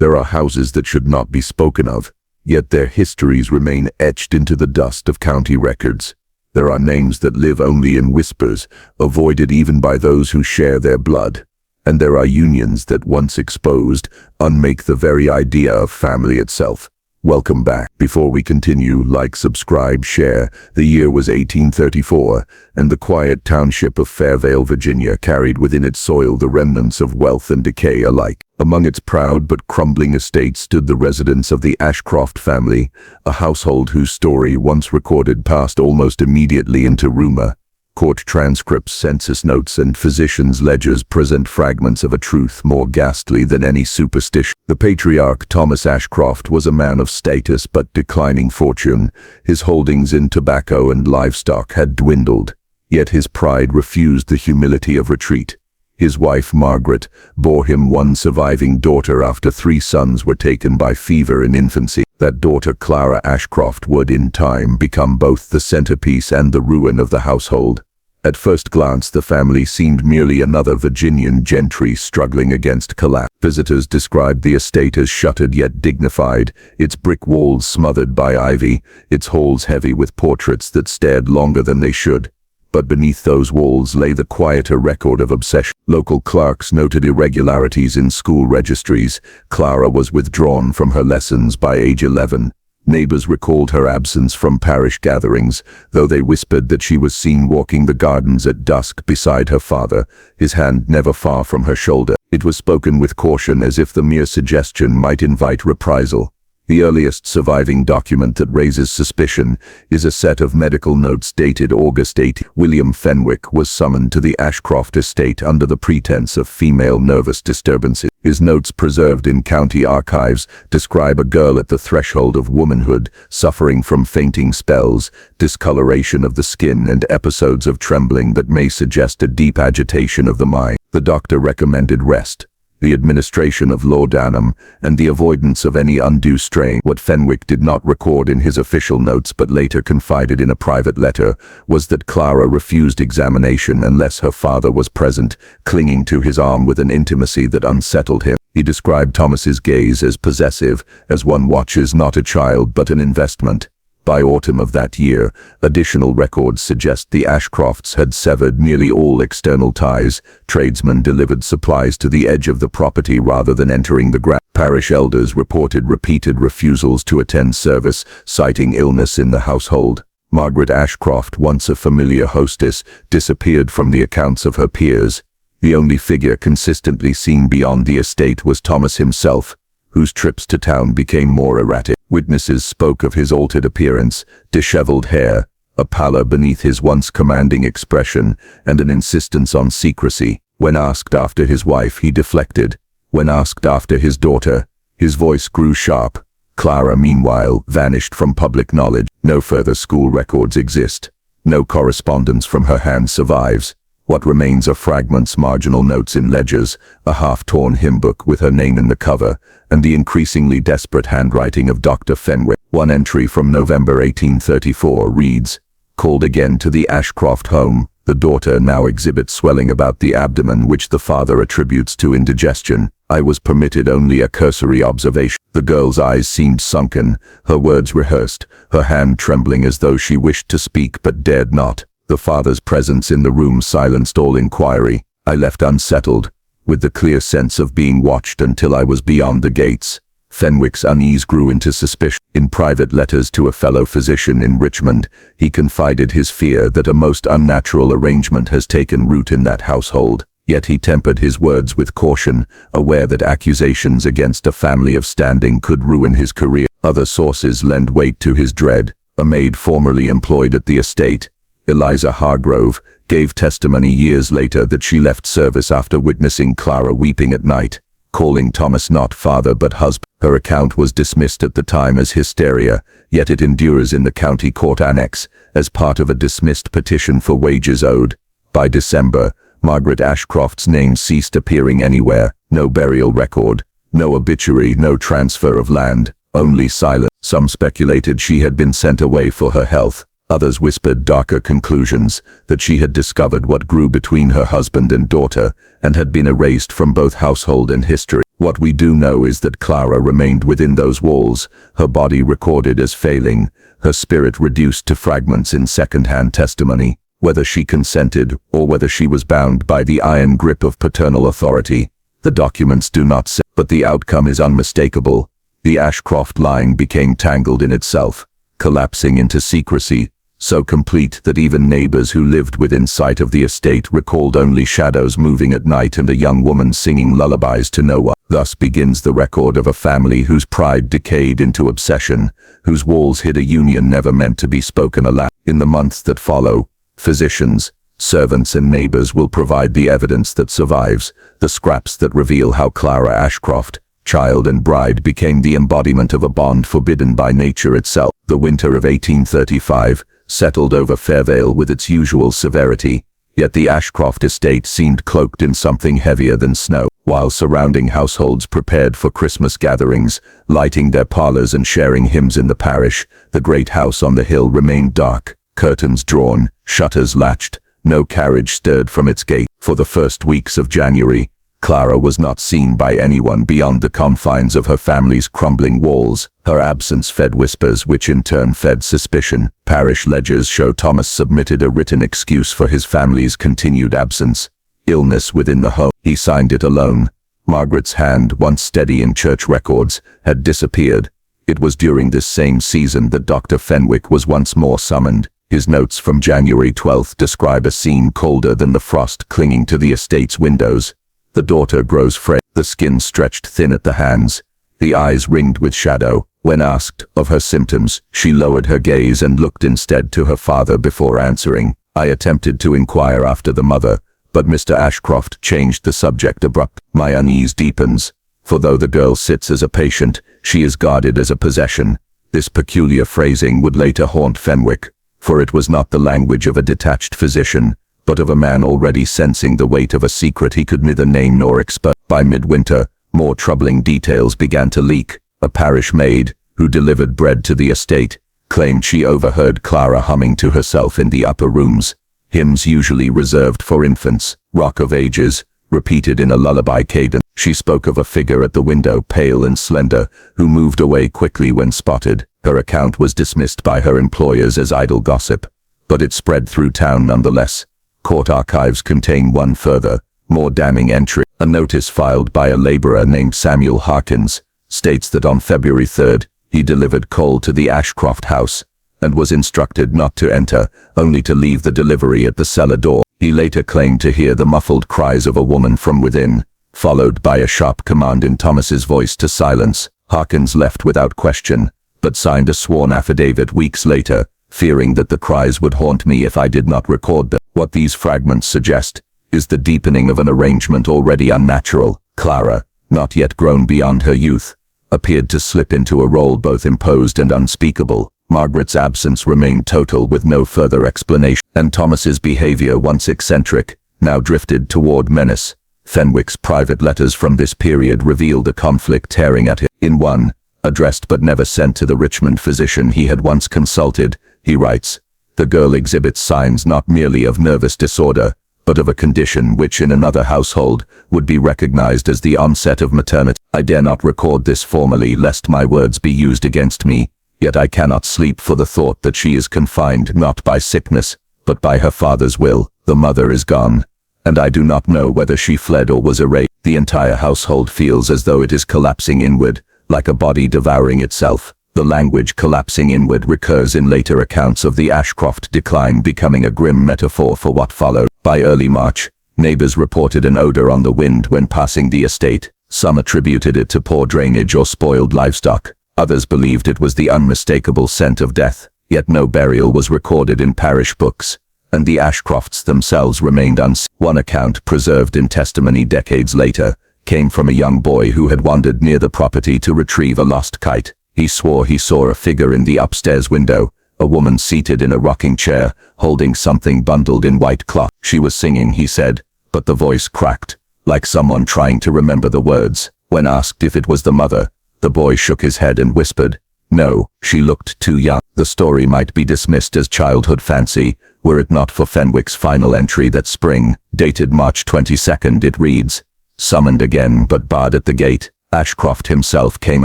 There are houses that should not be spoken of, yet their histories remain etched into the dust of county records. There are names that live only in whispers, avoided even by those who share their blood. And there are unions that, once exposed, unmake the very idea of family itself. Welcome back. Before we continue, like, subscribe, share. The year was 1834, and the quiet township of Fairvale, Virginia, carried within its soil the remnants of wealth and decay alike. Among its proud but crumbling estates stood the residence of the Ashcroft family, a household whose story, once recorded, passed almost immediately into rumor. Court transcripts, census notes, and physicians' ledgers present fragments of a truth more ghastly than any superstition. The patriarch Thomas Ashcroft was a man of status but declining fortune. His holdings in tobacco and livestock had dwindled, yet his pride refused the humility of retreat. His wife Margaret bore him one surviving daughter after 3 sons were taken by fever in infancy. That daughter, Clara Ashcroft, would in time become both the centerpiece and the ruin of the household. At first glance, the family seemed merely another Virginian gentry struggling against collapse. Visitors described the estate as shuttered yet dignified, its brick walls smothered by ivy, its halls heavy with portraits that stared longer than they should. But beneath those walls lay the quieter record of obsession. Local clerks noted irregularities in school registries. Clara was withdrawn from her lessons by age 11. Neighbors recalled her absence from parish gatherings, though they whispered that she was seen walking the gardens at dusk beside her father, his hand never far from her shoulder. It was spoken with caution, as if the mere suggestion might invite reprisal. The earliest surviving document that raises suspicion is a set of medical notes dated August 8. William Fenwick was summoned to the Ashcroft estate under the pretense of female nervous disturbances. His notes, preserved in county archives, describe a girl at the threshold of womanhood, suffering from fainting spells, discoloration of the skin, and episodes of trembling that may suggest a deep agitation of the mind. The doctor recommended rest, the administration of laudanum, and the avoidance of any undue strain. What Fenwick did not record in his official notes but later confided in a private letter was that Clara refused examination unless her father was present, clinging to his arm with an intimacy that unsettled him. He described Thomas's gaze as possessive, as one watches not a child but an investment. By autumn of that year, additional records suggest the Ashcrofts had severed nearly all external ties. Tradesmen delivered supplies to the edge of the property rather than entering the ground. Parish elders reported repeated refusals to attend service, citing illness in the household. Margaret Ashcroft, once a familiar hostess, disappeared from the accounts of her peers. The only figure consistently seen beyond the estate was Thomas himself, whose trips to town became more erratic. Witnesses spoke of his altered appearance, disheveled hair, a pallor beneath his once commanding expression, and an insistence on secrecy. When asked after his wife, he deflected. When asked after his daughter, his voice grew sharp. Clara, meanwhile, vanished from public knowledge. No further school records exist. No correspondence from her hand survives. What remains are fragments, marginal notes in ledgers, a half-torn hymn book with her name in the cover, and the increasingly desperate handwriting of Dr. Fenwick. One entry from November 1834 reads, "Called again to the Ashcroft home. The daughter now exhibits swelling about the abdomen which the father attributes to indigestion. I was permitted only a cursory observation." The girl's eyes seemed sunken, her words rehearsed, her hand trembling as though she wished to speak but dared not. The father's presence in the room silenced all inquiry. I left unsettled, with the clear sense of being watched until I was beyond the gates. Fenwick's unease grew into suspicion. In private letters to a fellow physician in Richmond, he confided his fear that a most unnatural arrangement has taken root in that household. Yet he tempered his words with caution, aware that accusations against a family of standing could ruin his career. Other sources lend weight to his dread. A maid formerly employed at the estate, Eliza Hargrove, gave testimony years later that she left service after witnessing Clara weeping at night, calling Thomas not father but husband. Her account was dismissed at the time as hysteria, yet it endures in the county court annex as part of a dismissed petition for wages owed. By December, Margaret Ashcroft's name ceased appearing anywhere. No burial record, no obituary, no transfer of land, only silence. Some speculated she had been sent away for her health. Others whispered darker conclusions, that she had discovered what grew between her husband and daughter, and had been erased from both household and history. What we do know is that Clara remained within those walls, her body recorded as failing, her spirit reduced to fragments in second-hand testimony. Whether she consented or whether she was bound by the iron grip of paternal authority, the documents do not say, but the outcome is unmistakable. The Ashcroft line became tangled in itself, collapsing into secrecy, so complete that even neighbors who lived within sight of the estate recalled only shadows moving at night and a young woman singing lullabies to no one. Thus begins the record of a family whose pride decayed into obsession, whose walls hid a union never meant to be spoken aloud. In the months that follow, physicians, servants and neighbors will provide the evidence that survives, the scraps that reveal how Clara Ashcroft, child and bride, became the embodiment of a bond forbidden by nature itself. The winter of 1835 settled over Fairvale with its usual severity, yet the Ashcroft estate seemed cloaked in something heavier than snow. While surrounding households prepared for Christmas gatherings, lighting their parlors and sharing hymns in the parish, the great house on the hill remained dark, curtains drawn, shutters latched, no carriage stirred from its gate. For the first weeks of January, Clara was not seen by anyone beyond the confines of her family's crumbling walls. Her absence fed whispers, which in turn fed suspicion. Parish ledgers show Thomas submitted a written excuse for his family's continued absence. Illness within the home. He signed it alone. Margaret's hand, once steady in church records, had disappeared. It was during this same season that Dr. Fenwick was once more summoned. His notes from January 12th describe a scene colder than the frost clinging to the estate's windows. The daughter grows frail, the skin stretched thin at the hands, the eyes ringed with shadow. When asked of her symptoms, she lowered her gaze and looked instead to her father before answering. I attempted to inquire after the mother, but Mr. Ashcroft changed the subject abruptly. My unease deepens, for though the girl sits as a patient, she is guarded as a possession. This peculiar phrasing would later haunt Fenwick, for it was not the language of a detached physician, but of a man already sensing the weight of a secret he could neither name nor expose. By midwinter, more troubling details began to leak. A parish maid, who delivered bread to the estate, claimed she overheard Clara humming to herself in the upper rooms, hymns usually reserved for infants, Rock of Ages, repeated in a lullaby cadence. She spoke of a figure at the window, pale and slender, who moved away quickly when spotted. Her account was dismissed by her employers as idle gossip, but it spread through town nonetheless. Court archives contain one further, more damning entry. A notice filed by a laborer named Samuel Harkins states that on February 3rd, he delivered coal to the Ashcroft house, and was instructed not to enter, only to leave the delivery at the cellar door. He later claimed to hear the muffled cries of a woman from within, followed by a sharp command in Thomas's voice to silence. Harkins left without question, but signed a sworn affidavit weeks later, fearing that the cries would haunt me if I did not record them. What these fragments suggest is the deepening of an arrangement already unnatural. Clara, not yet grown beyond her youth, appeared to slip into a role both imposed and unspeakable. Margaret's absence remained total with no further explanation, and Thomas's behavior, once eccentric, now drifted toward menace. Fenwick's private letters from this period revealed a conflict tearing at him. In one, addressed but never sent to the Richmond physician he had once consulted, he writes, "The girl exhibits signs not merely of nervous disorder, but of a condition which in another household would be recognized as the onset of maternity. I dare not record this formally lest my words be used against me, yet I cannot sleep for the thought that she is confined not by sickness, but by her father's will. The mother is gone, and I do not know whether she fled or was erased. The entire household feels as though it is collapsing inward, like a body devouring itself." The language collapsing inward recurs in later accounts of the Ashcroft decline, becoming a grim metaphor for what followed. By early March, neighbors reported an odor on the wind when passing the estate. Some attributed it to poor drainage or spoiled livestock. Others believed it was the unmistakable scent of death. Yet no burial was recorded in parish books, and the Ashcrofts themselves remained unseen. One account, preserved in testimony decades later, came from a young boy who had wandered near the property to retrieve a lost kite. He swore he saw a figure in the upstairs window, a woman seated in a rocking chair, holding something bundled in white cloth. She was singing, he said, but the voice cracked, like someone trying to remember the words. When asked if it was the mother, the boy shook his head and whispered, "No, she looked too young." The story might be dismissed as childhood fancy, were it not for Fenwick's final entry that spring. Dated March 22nd, it reads, Summoned again but barred at the gate, Ashcroft himself came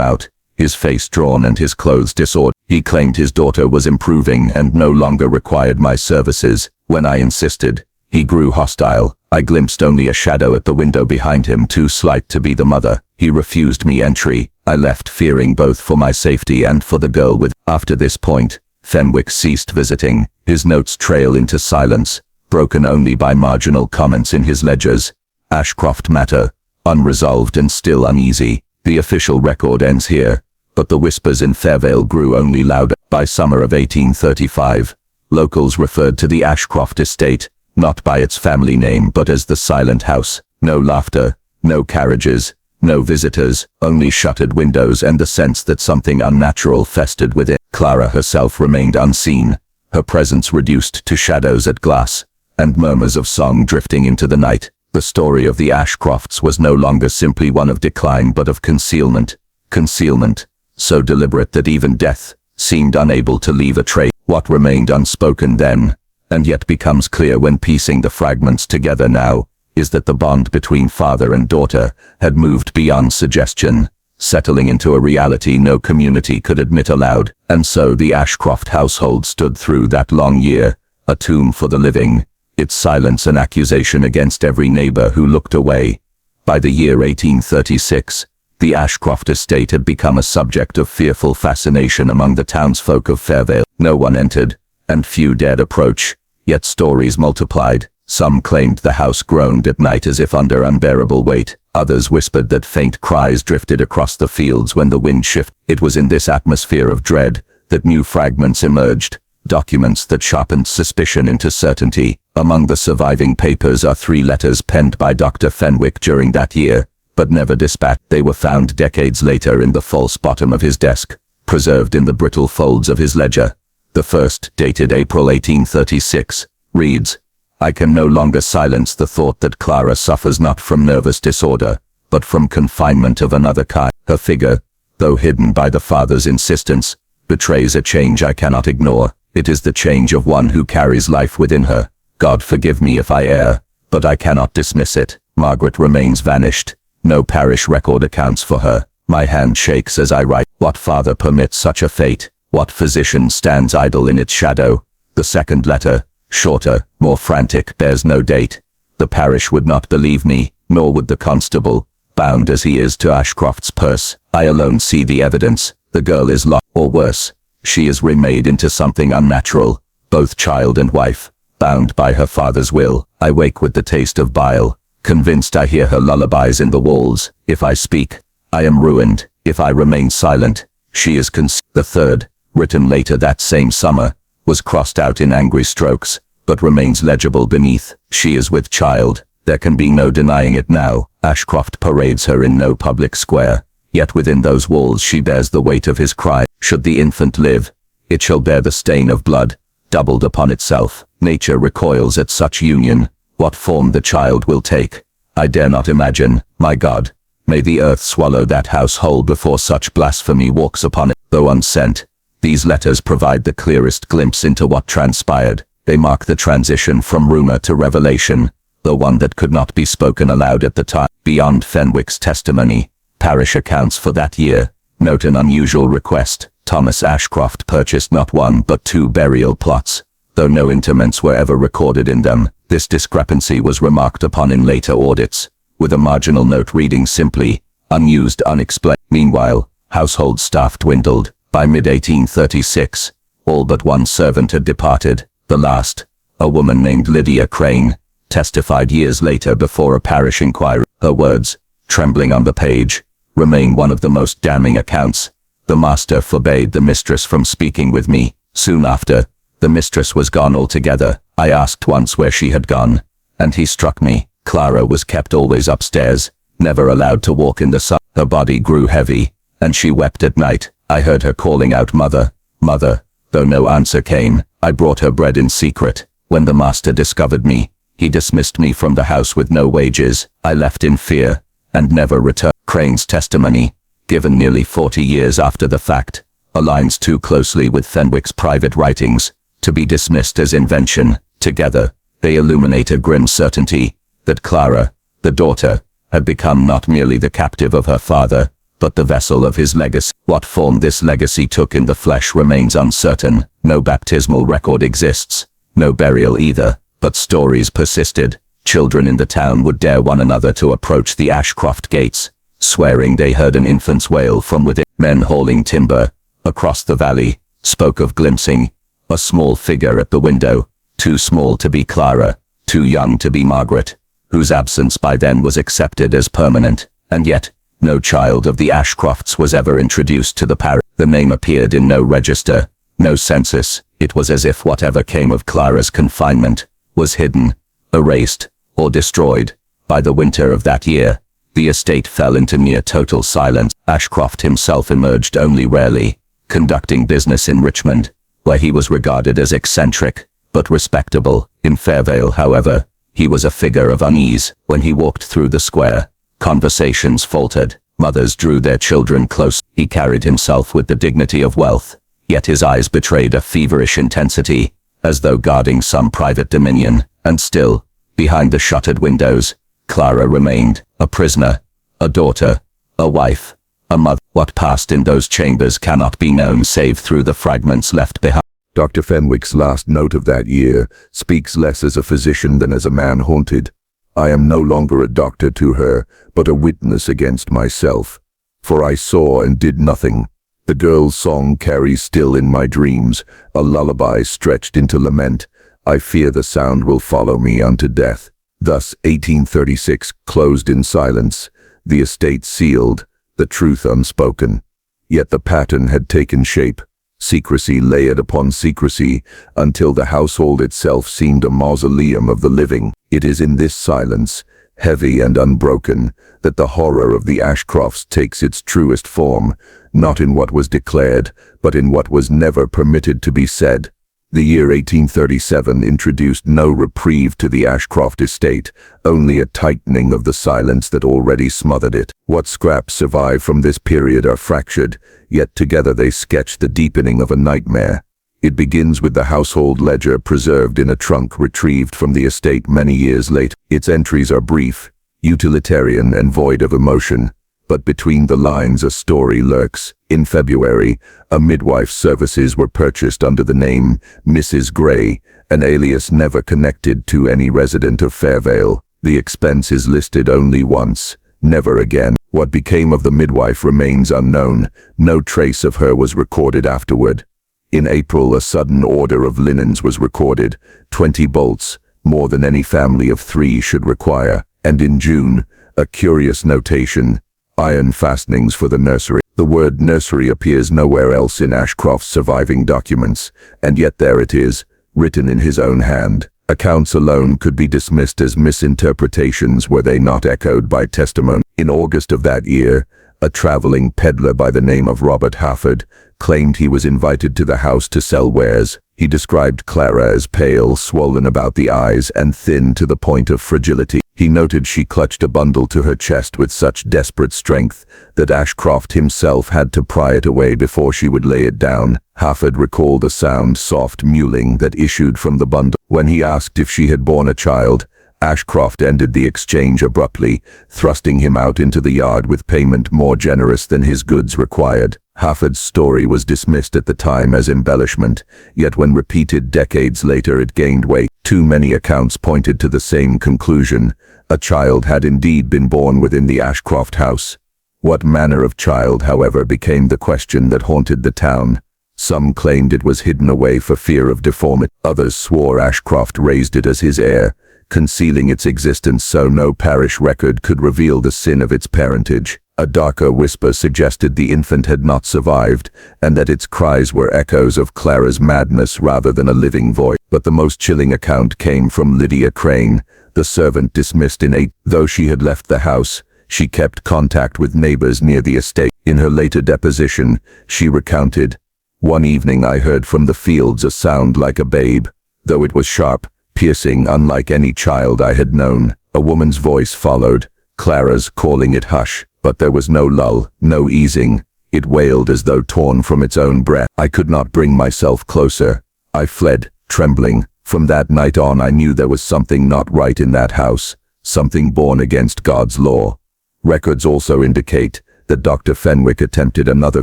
out, his face drawn and his clothes disordered. He claimed his daughter was improving and no longer required my services. When I insisted, he grew hostile. I glimpsed only a shadow at the window behind him, too slight to be the mother. He refused me entry. I left, fearing both for my safety and for the girl with. After this point, Fenwick ceased visiting. His notes trail into silence, broken only by marginal comments in his ledgers. Ashcroft matter, unresolved and still uneasy. The official record ends here, but the whispers in Fairvale grew only louder. By summer of 1835, locals referred to the Ashcroft estate, not by its family name but as the Silent House. No laughter, no carriages, no visitors, only shuttered windows and the sense that something unnatural festered within. Clara herself remained unseen, her presence reduced to shadows at glass, and murmurs of song drifting into the night. The story of the Ashcrofts was no longer simply one of decline but of concealment. Concealment, so deliberate that even death seemed unable to leave a trace. What remained unspoken then, and yet becomes clear when piecing the fragments together now, is that the bond between father and daughter had moved beyond suggestion, settling into a reality no community could admit aloud. And so the Ashcroft household stood through that long year, a tomb for the living, its silence an accusation against every neighbor who looked away. By the year 1836, the Ashcroft estate had become a subject of fearful fascination among the townsfolk of Fairvale. No one entered, and few dared approach, yet stories multiplied. Some claimed the house groaned at night as if under unbearable weight. Others whispered that faint cries drifted across the fields when the wind shifted. It was in this atmosphere of dread that new fragments emerged, documents that sharpened suspicion into certainty. Among the surviving papers are 3 letters penned by Dr. Fenwick during that year, but never dispatched. They were found decades later in the false bottom of his desk, preserved in the brittle folds of his ledger. The first, dated April 1836, reads, "I can no longer silence the thought that Clara suffers not from nervous disorder, but from confinement of another kind. Her figure, though hidden by the father's insistence, betrays a change I cannot ignore. It is the change of one who carries life within her. God forgive me if I err, but I cannot dismiss it. Margaret remains vanished. No parish record accounts for her. My hand shakes as I write. What father permits such a fate? What physician stands idle in its shadow?" The second letter, shorter, more frantic, bears no date. The parish would not believe me, nor would the constable, bound as he is to Ashcroft's purse. I alone see the evidence. The girl is lost, or worse, she is remade into something unnatural, both child and wife, bound by her father's will. I wake with the taste of bile, convinced I hear her lullabies in the walls. If I speak, I am ruined. If I remain silent, she is The third, written later that same summer, was crossed out in angry strokes, but remains legible beneath. She is with child. There can be no denying it now. Ashcroft parades her in no public square, yet within those walls she bears the weight of his crime. Should the infant live, it shall bear the stain of blood, doubled upon itself. Nature recoils at such union. What form the child will take, I dare not imagine. My God, may the earth swallow that household before such blasphemy walks upon it. Though unsent, these letters provide the clearest glimpse into what transpired. They mark the transition from rumor to revelation, the one that could not be spoken aloud at the time. Beyond Fenwick's testimony, parish accounts for that year note an unusual request. Thomas Ashcroft purchased not 1 but 2 burial plots, though no interments were ever recorded in them. This discrepancy was remarked upon in later audits, with a marginal note reading simply, "Unused, unexplained." Meanwhile, household staff dwindled. By mid-1836, all but one servant had departed. The last, a woman named Lydia Crane, testified years later before a parish inquiry. Her words, trembling on the page, remain one of the most damning accounts. "The master forbade the mistress from speaking with me. Soon after, the mistress was gone altogether. I asked once where she had gone, and he struck me. Clara was kept always upstairs, never allowed to walk in the sun. Her body grew heavy, and she wept at night. I heard her calling out, 'Mother, mother,' though no answer came. I brought her bread in secret. When the master discovered me, he dismissed me from the house with no wages. I left in fear, and never returned." Crane's testimony, given nearly 40 years after the fact, aligns too closely with Fenwick's private writings to be dismissed as invention. Together, they illuminate a grim certainty that Clara, the daughter, had become not merely the captive of her father, but the vessel of his legacy. What form this legacy took in the flesh remains uncertain. No baptismal record exists, no burial either, but stories persisted. Children in the town would dare one another to approach the Ashcroft gates, swearing they heard an infant's wail from within. Men hauling timber across the valley spoke of glimpsing a small figure at the window, too small to be Clara, too young to be Margaret, whose absence by then was accepted as permanent, and yet no child of the Ashcrofts was ever introduced to the parish. The name appeared in no register, no census. It was as if whatever came of Clara's confinement was hidden, erased, or destroyed. By the winter of that year, the estate fell into near total silence. Ashcroft himself emerged only rarely, conducting business in Richmond, where he was regarded as eccentric, but respectable. In Fairvale, however, he was a figure of unease. When he walked through the square, conversations faltered, mothers drew their children close. He carried himself with the dignity of wealth, yet his eyes betrayed a feverish intensity, as though guarding some private dominion. And still, behind the shuttered windows, Clara remained, a prisoner, a daughter, a wife, a mother. What passed in those chambers cannot be known save through the fragments left behind. Dr. Fenwick's last note of that year speaks less as a physician than as a man haunted. I am no longer a doctor to her, but a witness against myself. For I saw and did nothing. The girl's song carries still in my dreams, a lullaby stretched into lament. I fear the sound will follow me unto death. Thus 1836 closed in silence, the estate sealed, the truth unspoken. Yet the pattern had taken shape, secrecy layered upon secrecy, until the household itself seemed a mausoleum of the living. It is in this silence, heavy and unbroken, that the horror of the Ashcrofts takes its truest form, not in what was declared, but in what was never permitted to be said. The year 1837 introduced no reprieve to the Ashcroft estate, only a tightening of the silence that already smothered it. What scraps survive from this period are fractured, yet together they sketch the deepening of a nightmare. It begins with the household ledger preserved in a trunk retrieved from the estate many years later. Its entries are brief, utilitarian, and void of emotion, but between the lines a story lurks. In February, a midwife's services were purchased under the name Mrs. Gray, an alias never connected to any resident of Fairvale. The expense is listed only once, never again. What became of the midwife remains unknown. No trace of her was recorded afterward. In April, a sudden order of linens was recorded, 20 bolts, more than any family of 3 should require. And in June, a curious notation, iron fastenings for the nursery. The word nursery appears nowhere else in Ashcroft's surviving documents, and yet there it is, written in his own hand. Accounts alone could be dismissed as misinterpretations were they not echoed by testimony. In August of that year, a traveling peddler by the name of Robert Halford claimed he was invited to the house to sell wares. He described Clara as pale, swollen about the eyes, and thin to the point of fragility. He noted she clutched a bundle to her chest with such desperate strength that Ashcroft himself had to pry it away before she would lay it down. Halford recalled a soft mewling that issued from the bundle. When he asked if she had borne a child, Ashcroft ended the exchange abruptly, thrusting him out into the yard with payment more generous than his goods required. Halford's story was dismissed at the time as embellishment, yet when repeated decades later it gained weight. Too many accounts pointed to the same conclusion. A child had indeed been born within the Ashcroft house. What manner of child, however, became the question that haunted the town. Some claimed it was hidden away for fear of deformity. Others swore Ashcroft raised it as his heir, concealing its existence so no parish record could reveal the sin of its parentage. A darker whisper suggested the infant had not survived, and that its cries were echoes of Clara's madness rather than a living voice. But the most chilling account came from Lydia Crane, the servant dismissed in 8. Though she had left the house, she kept contact with neighbors near the estate. In her later deposition, she recounted, "One evening I heard from the fields a sound like a babe, though it was sharp, piercing, unlike any child I had known. A woman's voice followed, Clara's, calling it hush. But there was no lull, no easing. It wailed as though torn from its own breath. I could not bring myself closer. I fled, trembling. From that night on I knew there was something not right in that house, something born against God's law. Records also indicate that Dr. Fenwick attempted another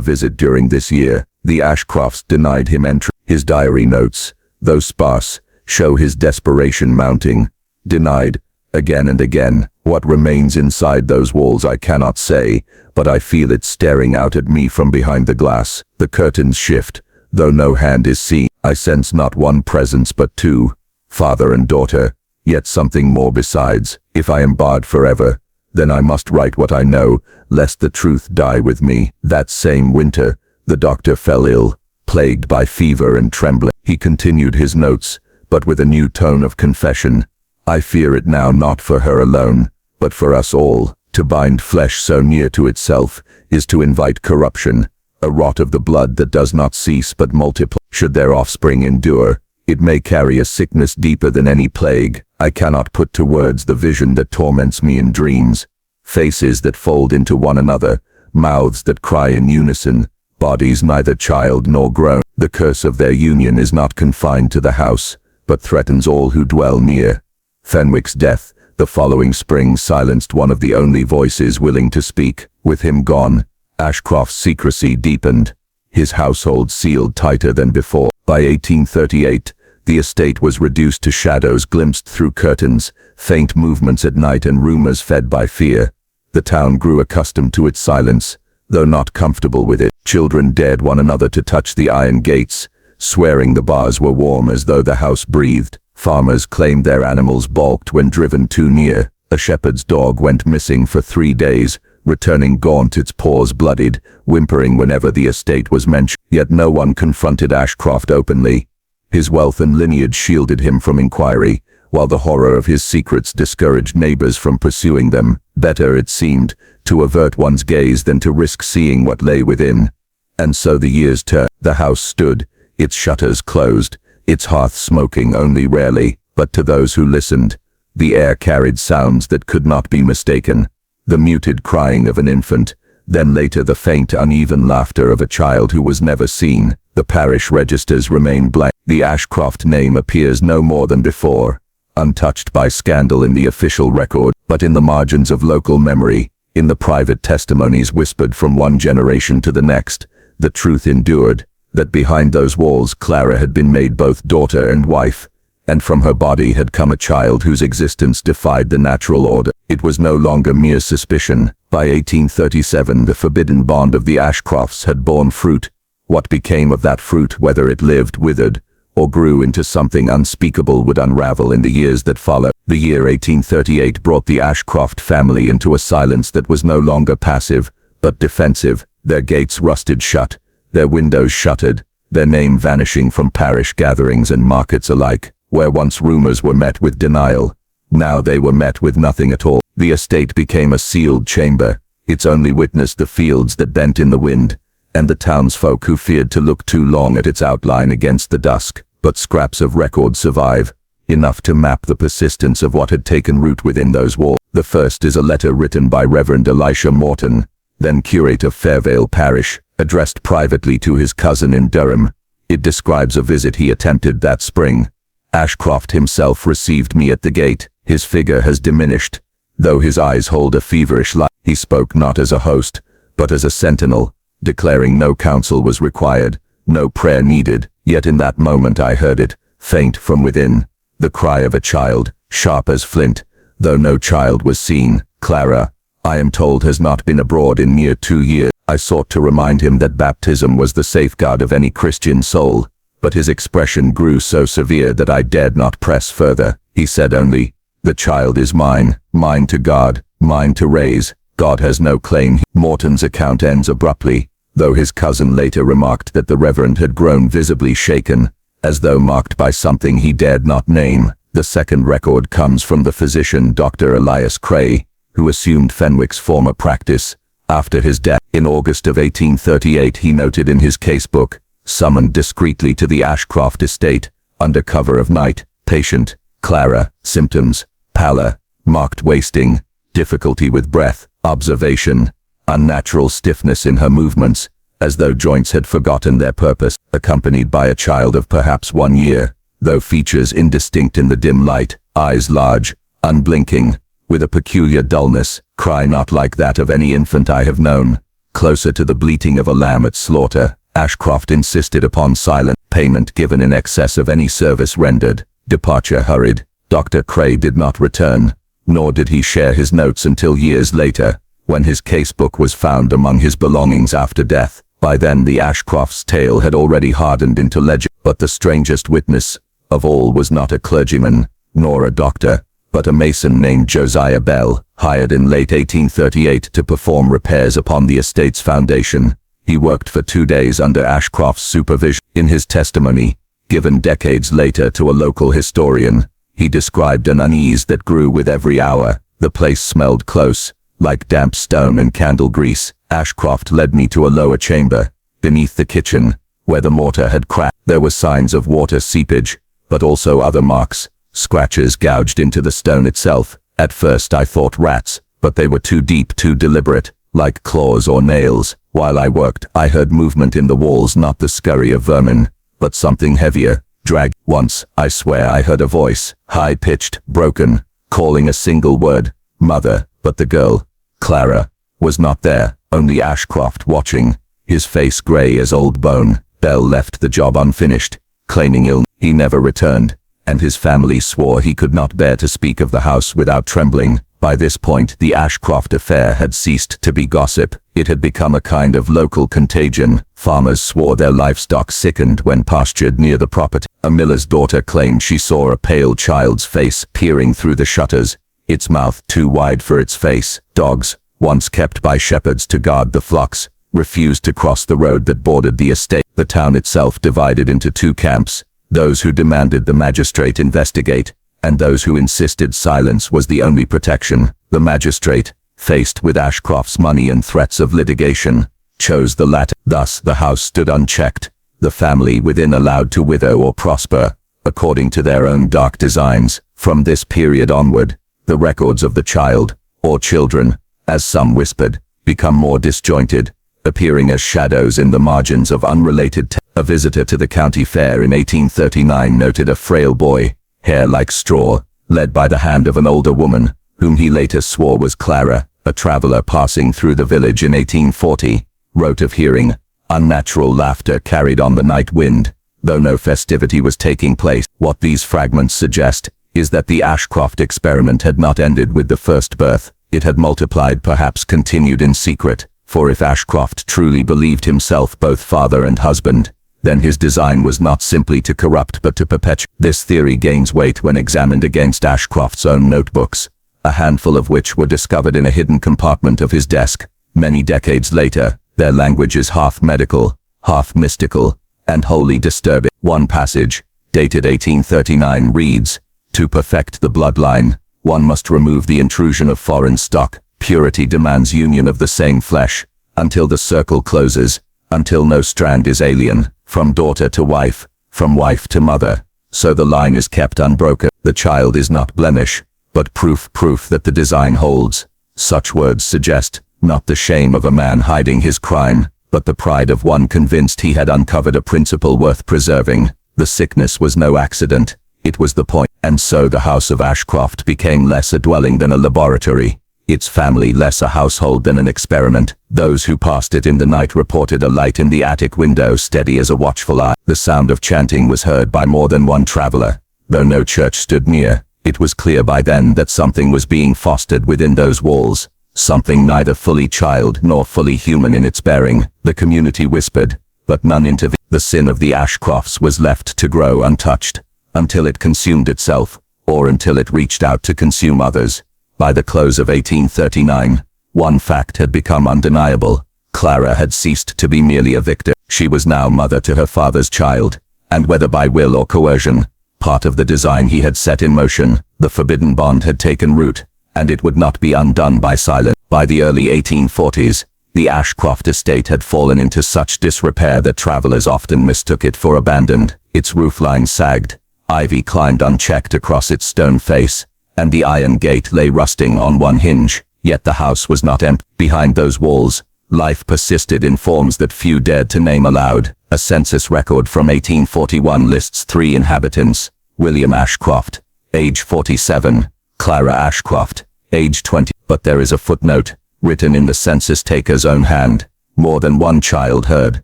visit during this year. The Ashcrofts denied him entry. His diary notes, though sparse, show his desperation mounting. Denied, again and again. What remains inside those walls I cannot say, but I feel it staring out at me from behind the glass. The curtains shift, though no hand is seen. I sense not one presence but two, father and daughter, yet something more besides. If I am barred forever, then I must write what I know, lest the truth die with me. That same winter, the doctor fell ill, plagued by fever and trembling. He continued his notes, but with a new tone of confession. I fear it now not for her alone, but for us all. To bind flesh so near to itself is to invite corruption, a rot of the blood that does not cease but multiply. Should their offspring endure, it may carry a sickness deeper than any plague. I cannot put to words the vision that torments me in dreams. Faces that fold into one another, mouths that cry in unison, bodies neither child nor grown. The curse of their union is not confined to the house, but threatens all who dwell near. Fenwick's death, the following spring, silenced one of the only voices willing to speak. With him gone, Ashcroft's secrecy deepened, his household sealed tighter than before. By 1838, the estate was reduced to shadows glimpsed through curtains, faint movements at night and rumors fed by fear. The town grew accustomed to its silence, though not comfortable with it. Children dared one another to touch the iron gates, swearing the bars were warm as though the house breathed. Farmers claimed their animals balked when driven too near. A shepherd's dog went missing for 3 days, returning gaunt, its paws bloodied, whimpering whenever the estate was mentioned. Yet no one confronted Ashcroft openly. His wealth and lineage shielded him from inquiry, while the horror of his secrets discouraged neighbors from pursuing them. Better, it seemed, to avert one's gaze than to risk seeing what lay within. And so the years turned. The house stood, its shutters closed, its hearth smoking only rarely, but to those who listened, the air carried sounds that could not be mistaken. The muted crying of an infant, then later the faint uneven laughter of a child who was never seen. The parish registers remain blank. The Ashcroft name appears no more than before, untouched by scandal in the official record, but in the margins of local memory, in the private testimonies whispered from one generation to the next, the truth endured, that behind those walls Clara had been made both daughter and wife, and from her body had come a child whose existence defied the natural order. It was no longer mere suspicion. By 1837 the forbidden bond of the Ashcrofts had borne fruit. What became of that fruit, whether it lived, withered, or grew into something unspeakable, would unravel in the years that followed. The year 1838 brought the Ashcroft family into a silence that was no longer passive, but defensive. Their gates rusted shut, their windows shuttered, their name vanishing from parish gatherings and markets alike. Where once rumors were met with denial, now they were met with nothing at all. The estate became a sealed chamber, its only witness the fields that bent in the wind, and the townsfolk who feared to look too long at its outline against the dusk. But scraps of record survive, enough to map the persistence of what had taken root within those walls. The first is a letter written by Reverend Elisha Morton, then curate of Fairvale parish, addressed privately to his cousin in Durham. It describes a visit he attempted that spring. Ashcroft himself received me at the gate. His figure has diminished, though his eyes hold a feverish light. He spoke not as a host, but as a sentinel, declaring no counsel was required, no prayer needed. Yet in that moment I heard it, faint from within, the cry of a child, sharp as flint, though no child was seen. Clara, I am told, has not been abroad in near 2 years. I sought to remind him that baptism was the safeguard of any Christian soul, but his expression grew so severe that I dared not press further. He said only, "The child is mine, mine to guard, mine to raise. God has no claim." Morton's account ends abruptly, though his cousin later remarked that the Reverend had grown visibly shaken, as though marked by something he dared not name. The second record comes from the physician Dr. Elias Cray, who assumed Fenwick's former practice after his death. In August of 1838 he noted in his casebook, "Summoned discreetly to the Ashcroft estate, under cover of night, patient, Clara, symptoms, pallor, marked wasting, difficulty with breath, observation, unnatural stiffness in her movements, as though joints had forgotten their purpose, accompanied by a child of perhaps 1 year, though features indistinct in the dim light, eyes large, unblinking, with a peculiar dullness, cry not like that of any infant I have known. Closer to the bleating of a lamb at slaughter, Ashcroft insisted upon silent payment given in excess of any service rendered. Departure hurried. Dr. Cray did not return, nor did he share his notes until years later, when his casebook was found among his belongings after death. By then the Ashcrofts' tale had already hardened into legend, but the strangest witness of all was not a clergyman, nor a doctor, but a mason named Josiah Bell, hired in late 1838 to perform repairs upon the estate's foundation. He worked for 2 days under Ashcroft's supervision. In his testimony, given decades later to a local historian, he described an unease that grew with every hour. The place smelled close, like damp stone and candle grease. Ashcroft led me to a lower chamber, beneath the kitchen, where the mortar had cracked. There were signs of water seepage, but also other marks, scratches gouged into the stone itself. At first I thought rats, but they were too deep, too deliberate, like claws or nails. While I worked, I heard movement in the walls, not the scurry of vermin, but something heavier, dragged. Once, I swear I heard a voice, high-pitched, broken, calling a single word, "Mother," but the girl, Clara, was not there, only Ashcroft watching, his face grey as old bone. Bell left the job unfinished, claiming illness. He never returned, and his family swore he could not bear to speak of the house without trembling. By this point, the Ashcroft affair had ceased to be gossip. It had become a kind of local contagion. Farmers swore their livestock sickened when pastured near the property. A miller's daughter claimed she saw a pale child's face peering through the shutters, its mouth too wide for its face. Dogs, once kept by shepherds to guard the flocks, refused to cross the road that bordered the estate. The town itself divided into 2 camps, those who demanded the magistrate investigate, and those who insisted silence was the only protection. The magistrate, faced with Ashcroft's money and threats of litigation, chose the latter. Thus the house stood unchecked, the family within allowed to wither or prosper, according to their own dark designs. From this period onward, the records of the child, or children, as some whispered, become more disjointed, appearing as shadows in the margins of unrelated A visitor to the county fair in 1839 noted a frail boy, hair like straw, led by the hand of an older woman, whom he later swore was Clara. A traveler passing through the village in 1840 wrote of hearing unnatural laughter carried on the night wind, though no festivity was taking place. What these fragments suggest is that the Ashcroft experiment had not ended with the first birth. It had multiplied, perhaps continued in secret, for if Ashcroft truly believed himself both father and husband, then his design was not simply to corrupt but to perpetuate. This theory gains weight when examined against Ashcroft's own notebooks, a handful of which were discovered in a hidden compartment of his desk. Many decades later, their language is half medical, half mystical, and wholly disturbing. One passage, dated 1839, reads, "To perfect the bloodline, one must remove the intrusion of foreign stock. Purity demands union of the same flesh, until the circle closes, until no strand is alien, from daughter to wife, from wife to mother, so the line is kept unbroken. The child is not blemish, but proof that the design holds." Such words suggest not the shame of a man hiding his crime, but the pride of one convinced he had uncovered a principle worth preserving. The sickness was no accident, it was the point. And so the house of Ashcroft became less a dwelling than a laboratory, its family less a household than an experiment. Those who passed it in the night reported a light in the attic window steady as a watchful eye. The sound of chanting was heard by more than one traveler. Though no church stood near, it was clear by then that something was being fostered within those walls, something neither fully child nor fully human in its bearing. The community whispered, but none intervened. The sin of the Ashcrofts was left to grow untouched, until it consumed itself, or until it reached out to consume others. By the close of 1839, one fact had become undeniable. Clara had ceased to be merely a victim. She was now mother to her father's child, and whether by will or coercion, part of the design he had set in motion, the forbidden bond had taken root, and it would not be undone by silence. By the early 1840s, the Ashcroft estate had fallen into such disrepair that travelers often mistook it for abandoned. Its roofline sagged, ivy climbed unchecked across its stone face, and the iron gate lay rusting on one hinge. Yet the house was not empty. Behind those walls, life persisted in forms that few dared to name aloud. A census record from 1841 lists 3 inhabitants: William Ashcroft, age 47, Clara Ashcroft, age 20. But there is a footnote, written in the census taker's own hand. More than one child heard,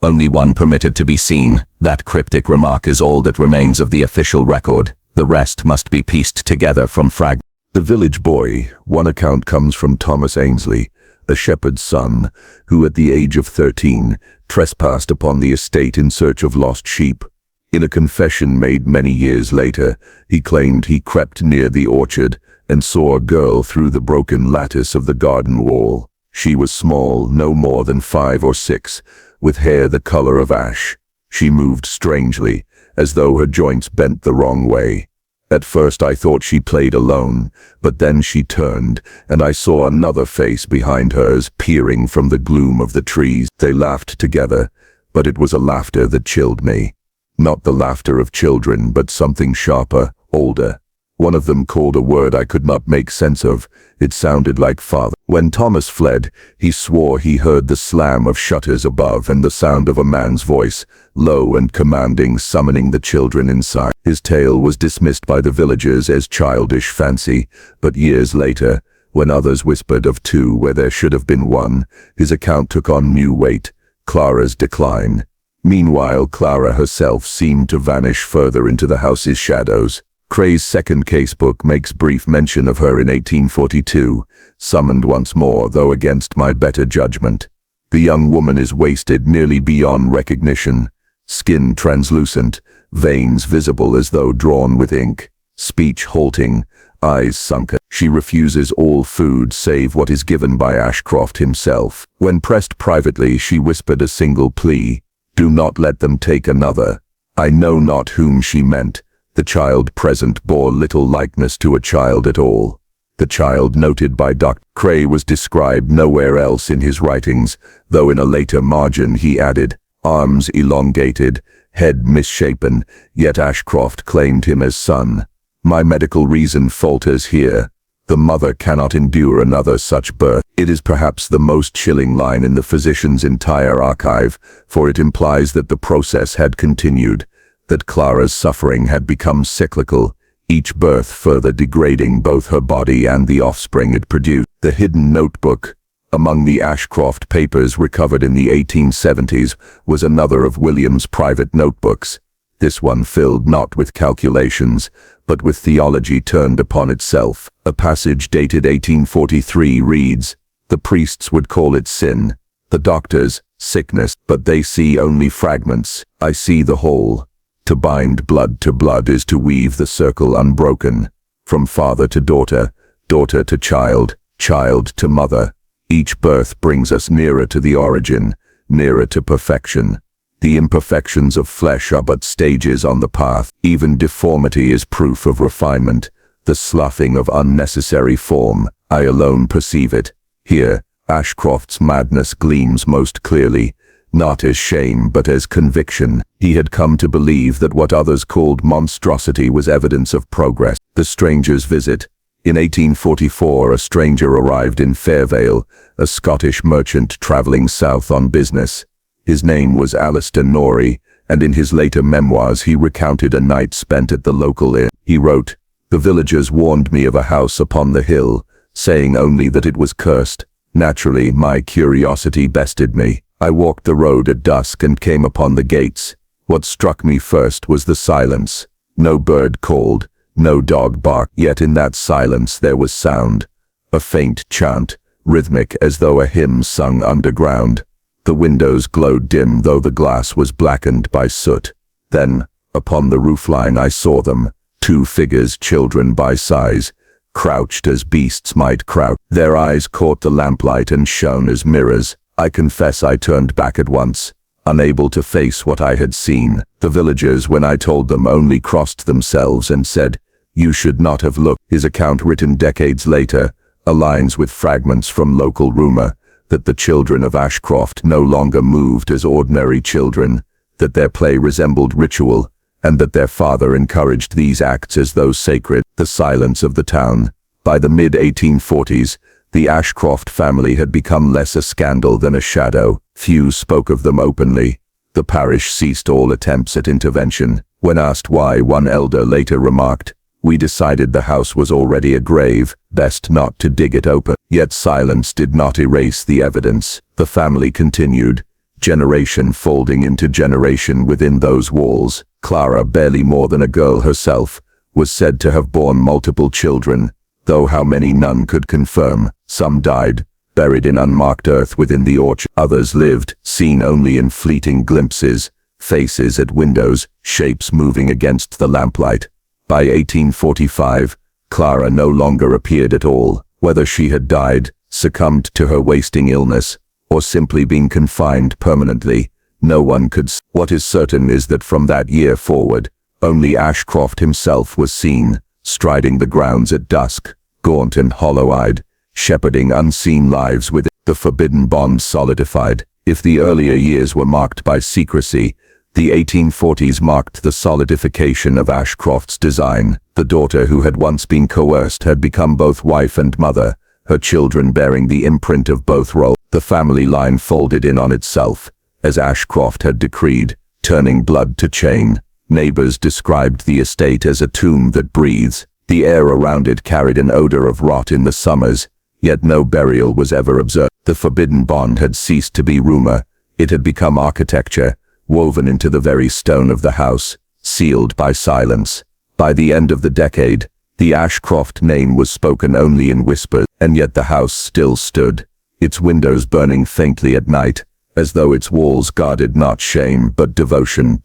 only one permitted to be seen. That cryptic remark is all that remains of the official record. The rest must be pieced together from fragments. The village boy. One account comes from Thomas Ainsley, a shepherd's son, who at the age of 13 trespassed upon the estate in search of lost sheep. In a confession made many years later, he claimed he crept near the orchard and saw a girl through the broken lattice of the garden wall. She was small, no more than 5 or 6, with hair the color of ash. She moved strangely, as though her joints bent the wrong way. At first I thought she played alone, but then she turned, and I saw another face behind hers peering from the gloom of the trees. They laughed together, but it was a laughter that chilled me. Not the laughter of children, but something sharper, older. One of them called a word I could not make sense of. It sounded like father. When Thomas fled, he swore he heard the slam of shutters above and the sound of a man's voice, low and commanding, summoning the children inside. His tale was dismissed by the villagers as childish fancy, but years later, when others whispered of 2 where there should have been 1, his account took on new weight: Clara's decline. Meanwhile, Clara herself seemed to vanish further into the house's shadows. Cray's second casebook makes brief mention of her in 1842, summoned once more, though against my better judgment. The young woman is wasted nearly beyond recognition, skin translucent, veins visible as though drawn with ink, speech halting, eyes sunken. She refuses all food save what is given by Ashcroft himself. When pressed privately, she whispered a single plea: "Do not let them take another." I know not whom she meant. The child present bore little likeness to a child at all. The child noted by Dr. Cray was described nowhere else in his writings, though in a later margin he added, arms elongated, head misshapen, yet Ashcroft claimed him as son. My medical reason falters here. The mother cannot endure another such birth. It is perhaps the most chilling line in the physician's entire archive, for it implies that the process had continued, that Clara's suffering had become cyclical, each birth further degrading both her body and the offspring it produced. The hidden notebook, among the Ashcroft papers recovered in the 1870s, was another of William's private notebooks. This one filled not with calculations, but with theology turned upon itself. A passage dated 1843 reads, "The priests would call it sin, the doctors, sickness, but they see only fragments. I see the whole. To bind blood to blood is to weave the circle unbroken. From father to daughter, daughter to child, child to mother. Each birth brings us nearer to the origin, nearer to perfection. The imperfections of flesh are but stages on the path. Even deformity is proof of refinement. The sloughing of unnecessary form, I alone perceive it. Here, Ashcroft's madness gleams most clearly, not as shame but as conviction. He had come to believe that what others called monstrosity was evidence of progress. The stranger's visit. In 1844, a stranger arrived in Fairvale, a Scottish merchant traveling south on business. His name was Alistair Norrie, and in his later memoirs he recounted a night spent at the local inn. He wrote, "The villagers warned me of a house upon the hill, saying only that it was cursed. Naturally, my curiosity bested me. I walked the road at dusk and came upon the gates. What struck me first was the silence. No bird called, no dog barked, yet in that silence there was sound. A faint chant, rhythmic as though a hymn sung underground. The windows glowed dim though the glass was blackened by soot. Then, upon the roofline I saw them, 2 figures, children by size, crouched as beasts might crouch. Their eyes caught the lamplight and shone as mirrors. I confess I turned back at once, unable to face what I had seen. The villagers, when I told them, only crossed themselves and said, 'You should not have looked.'" His account, written decades later, aligns with fragments from local rumor that the children of Ashcroft no longer moved as ordinary children, that their play resembled ritual, and that their father encouraged these acts as though sacred. The silence of the town. By the mid-1840s, the Ashcroft family had become less a scandal than a shadow. Few spoke of them openly. The parish ceased all attempts at intervention. When asked why, one elder later remarked, We decided the house was already a grave, best not to dig it open. Yet silence did not erase the evidence. The family continued, generation folding into generation within those walls. Clara, barely more than a girl herself, was said to have borne multiple children, though how many none could confirm. Some died, buried in unmarked earth within the orchard. Others lived, seen only in fleeting glimpses, faces at windows, shapes moving against the lamplight. By 1845, Clara no longer appeared at all. Whether she had died, succumbed to her wasting illness, or simply been confined permanently, no one could say. What is certain is that from that year forward, only Ashcroft himself was seen, striding the grounds at dusk, gaunt and hollow-eyed, shepherding unseen lives within. The forbidden bond solidified. If the earlier years were marked by secrecy, the 1840s marked the solidification of Ashcroft's design. The daughter who had once been coerced had become both wife and mother, her children bearing the imprint of both roles. The family line folded in on itself, as Ashcroft had decreed, turning blood to chain. Neighbors described the estate as a tomb that breathes. The air around it carried an odor of rot in the summers, yet no burial was ever observed. The forbidden bond had ceased to be rumor. It had become architecture, woven into the very stone of the house, sealed by silence. By the end of the decade, the Ashcroft name was spoken only in whispers, and yet the house still stood, its windows burning faintly at night, as though its walls guarded not shame but devotion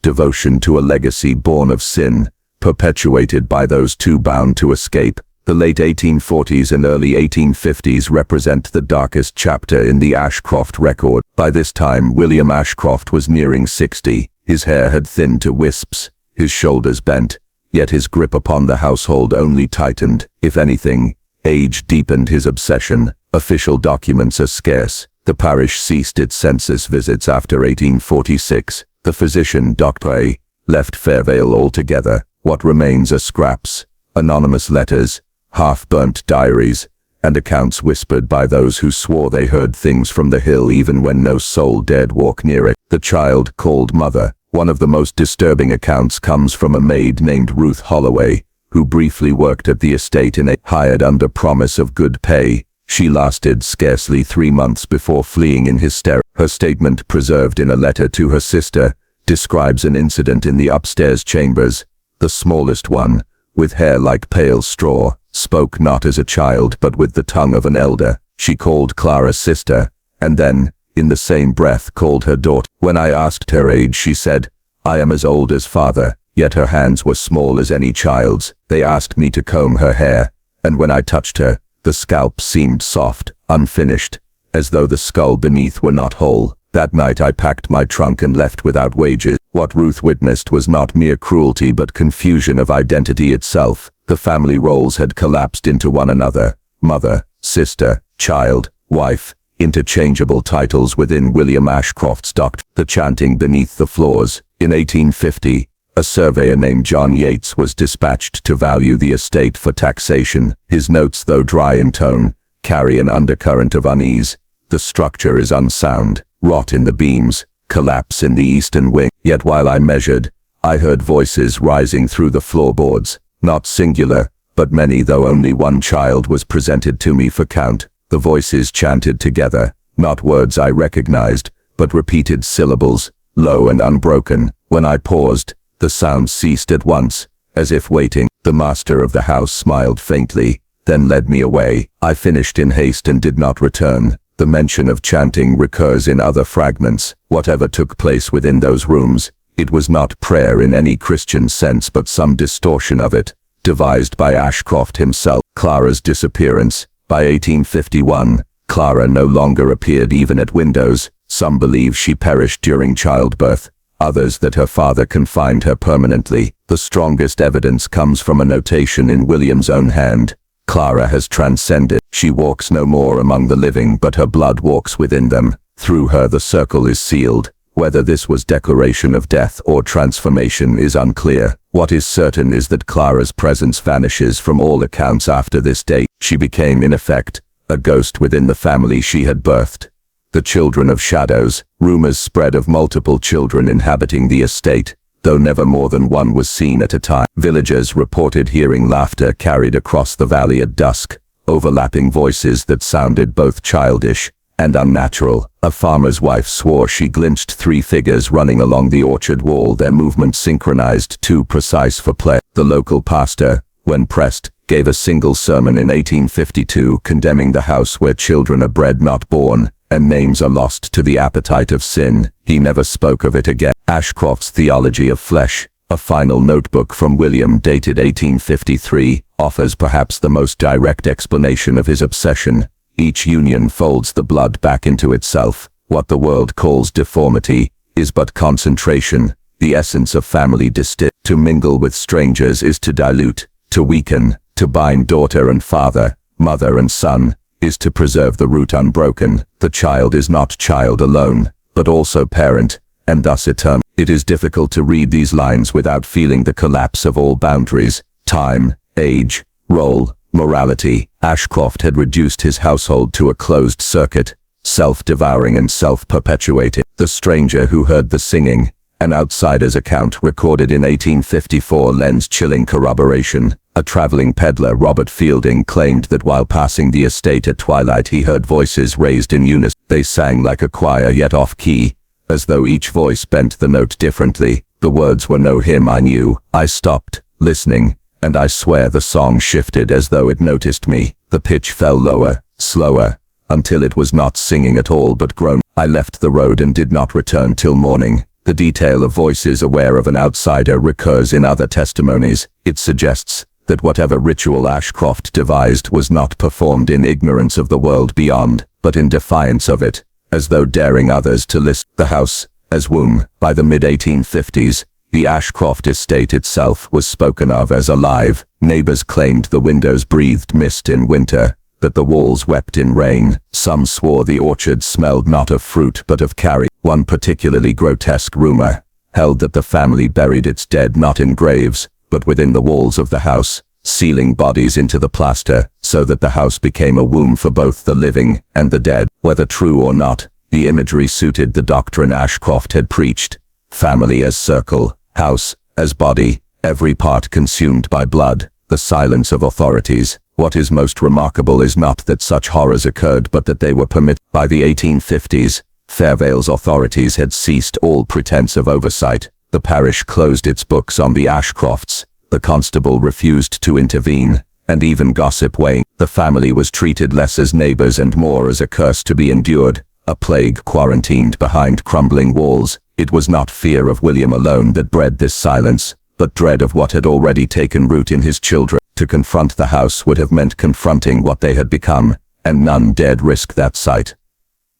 to a legacy born of sin, perpetuated by those too bound to escape. The late 1840s and early 1850s represent the darkest chapter in the Ashcroft record. By this time, William Ashcroft was nearing 60. His hair had thinned to wisps, his shoulders bent, yet his grip upon the household only tightened. If anything, age deepened his obsession. Official documents are scarce. The parish ceased its census visits after 1846. The physician, Dr. A, left Fairvale altogether. What remains are scraps, anonymous letters, half-burnt diaries, and accounts whispered by those who swore they heard things from the hill even when no soul dared walk near it. The child called mother. One of the most disturbing accounts comes from a maid named Ruth Holloway, who briefly worked at the estate hired under promise of good pay. She lasted scarcely 3 months before fleeing in hysteria. Her statement, preserved in a letter to her sister, describes an incident in the upstairs chambers. The smallest one, with hair like pale straw, spoke not as a child but with the tongue of an elder. She called Clara sister, and then, in the same breath, called her daughter. When I asked her age, she said, "I am as old as father," yet her hands were small as any child's. They asked me to comb her hair, and when I touched her, the scalp seemed soft, unfinished, as though the skull beneath were not whole. That night I packed my trunk and left without wages. What Ruth witnessed was not mere cruelty but confusion of identity itself. The family roles had collapsed into one another: mother, sister, child, wife, interchangeable titles within William Ashcroft's doctrine. The chanting beneath the floors. In 1850, a surveyor named John Yates was dispatched to value the estate for taxation. His notes, though dry in tone, carry an undercurrent of unease. The structure is unsound, rot in the beams, collapse in the eastern wing. Yet while I measured, I heard voices rising through the floorboards, not singular, but many, though only one child was presented to me for count. The voices chanted together, not words I recognized, but repeated syllables, low and unbroken. When I paused, the sound ceased at once, as if waiting. The master of the house smiled faintly, then led me away. I finished in haste and did not return. The mention of chanting recurs in other fragments. Whatever took place within those rooms, it was not prayer in any Christian sense but some distortion of it, devised by Ashcroft himself. Clara's disappearance. By 1851, Clara no longer appeared even at windows. Some believe she perished during childbirth, others that her father confined her permanently. The strongest evidence comes from a notation in William's own hand. Clara has transcended. She walks no more among the living, but her blood walks within them. Through her the circle is sealed. Whether this was declaration of death or transformation is unclear. What is certain is that Clara's presence vanishes from all accounts after this date. She became, in effect, a ghost within the family she had birthed. The children of shadows. Rumors spread of multiple children inhabiting the estate. though never more than one was seen at a time. Villagers reported hearing laughter carried across the valley at dusk, overlapping voices that sounded both childish and unnatural. A farmer's wife swore she glimpsed 3 figures running along the orchard wall, their movements synchronized, too precise for play. The local pastor, when pressed, gave a single sermon in 1852 condemning the house where children are bred not born, and names are lost to the appetite of sin. He never spoke of it again. Ashcroft's Theology of Flesh, a final notebook from William dated 1853, offers perhaps the most direct explanation of his obsession. Each union folds the blood back into itself. What the world calls deformity is but concentration. The essence of family distilled. To mingle with strangers is to dilute, to weaken. To bind daughter and father, mother and son, is to preserve the root unbroken. The child is not child alone, but also parent, and thus eternal. It is difficult to read these lines without feeling the collapse of all boundaries, time, age, role, morality. Ashcroft had reduced his household to a closed circuit, self-devouring and self-perpetuating. The stranger who heard the singing, an outsider's account recorded in 1854, lends chilling corroboration. A traveling peddler, Robert Fielding, claimed that while passing the estate at twilight he heard voices raised in unison. They sang like a choir yet off-key, as though each voice bent the note differently. The words were no hymn I knew. I stopped, listening, and I swear the song shifted as though it noticed me. The pitch fell lower, slower, until it was not singing at all but groan. I left the road and did not return till morning. The detail of voices aware of an outsider recurs in other testimonies. It suggests that whatever ritual Ashcroft devised was not performed in ignorance of the world beyond, but in defiance of it, as though daring others to listen. The house, as womb. By the mid-1850s, the Ashcroft estate itself was spoken of as alive. Neighbors claimed the windows breathed mist in winter, that the walls wept in rain. Some swore the orchard smelled not of fruit but of carrion. One particularly grotesque rumor held that the family buried its dead not in graves, but within the walls of the house, sealing bodies into the plaster, so that the house became a womb for both the living and the dead. Whether true or not, the imagery suited the doctrine Ashcroft had preached. Family as circle, house as body, every part consumed by blood, the silence of authorities. What is most remarkable is not that such horrors occurred but that they were permitted. By the 1850s, Fairvale's authorities had ceased all pretense of oversight. The parish closed its books on the Ashcrofts. The constable refused to intervene, and even gossip waned. The family was treated less as neighbors and more as a curse to be endured, a plague quarantined behind crumbling walls. It was not fear of William alone that bred this silence, but dread of what had already taken root in his children. To confront the house would have meant confronting what they had become, and none dared risk that sight.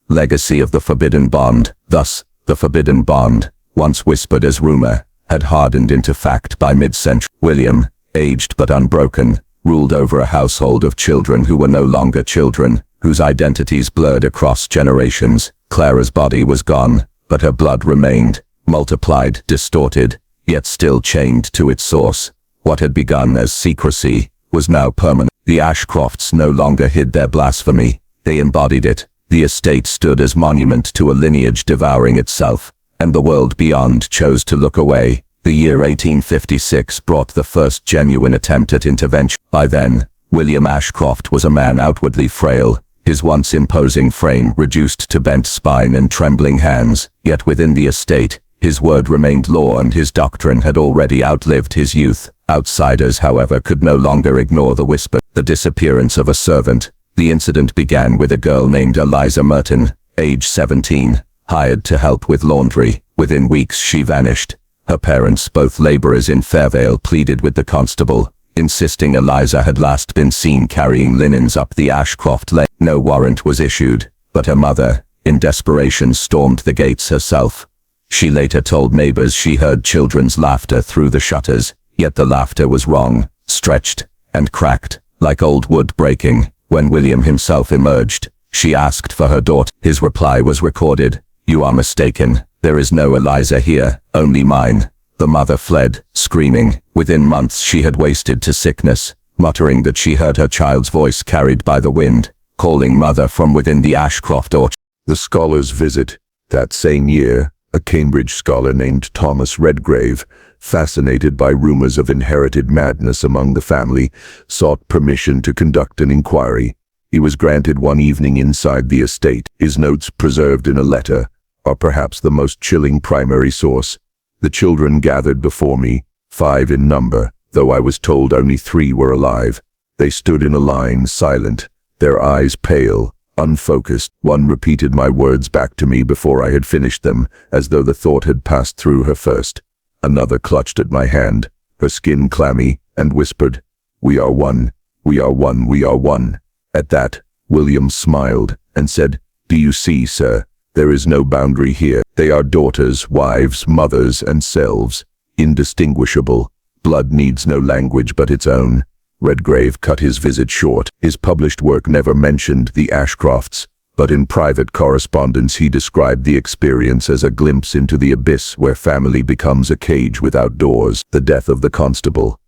Legacy of the Forbidden Bond. Thus, the Forbidden Bond, once whispered as rumor, had hardened into fact by mid-century. William, aged but unbroken, ruled over a household of children who were no longer children, whose identities blurred across generations. Clara's body was gone, but her blood remained, multiplied, distorted, yet still chained to its source. What had begun as secrecy was now permanent. The Ashcrofts no longer hid their blasphemy, they embodied it. The estate stood as monument to a lineage devouring itself, and the world beyond chose to look away. The year 1856 brought the first genuine attempt at intervention. By then, William Ashcroft was a man outwardly frail, his once imposing frame reduced to bent spine and trembling hands. Yet within the estate, his word remained law and his doctrine had already outlived his youth. Outsiders, however, could no longer ignore the whisper. The disappearance of a servant. The incident began with a girl named Eliza Merton, age 17, hired to help with laundry. Within weeks she vanished. Her parents, both laborers in Fairvale, pleaded with the constable, insisting Eliza had last been seen carrying linens up the Ashcroft Lane. No warrant was issued, but her mother, in desperation, stormed the gates herself. She later told neighbors she heard children's laughter through the shutters, yet the laughter was wrong, stretched, and cracked, like old wood breaking. When William himself emerged, she asked for her daughter. His reply was recorded. "You are mistaken. There is no Eliza here, only mine." The mother fled, screaming. Within months she had wasted to sickness, muttering that she heard her child's voice carried by the wind, calling mother from within the Ashcroft orchard. The Scholar's Visit. That same year, A Cambridge scholar named Thomas Redgrave, fascinated by rumors of inherited madness among the family, sought permission to conduct an inquiry. He was granted one evening inside the estate. His notes, preserved in a letter, are perhaps the most chilling primary source. The children gathered before me, 5 in number, though I was told only 3 were alive. They stood in a line, silent, their eyes pale, unfocused. One repeated my words back to me before I had finished them, as though the thought had passed through her first. Another clutched at my hand, her skin clammy, and whispered, "We are one, we are one, we are one." At that, William smiled and said, "Do you see, sir? There is no boundary here. They are daughters, wives, mothers, and selves, indistinguishable. Blood needs no language but its own." Redgrave cut his visit short. His published work never mentioned the Ashcrofts, but in private correspondence he described the experience as a glimpse into the abyss where family becomes a cage without doors. The death of the constable.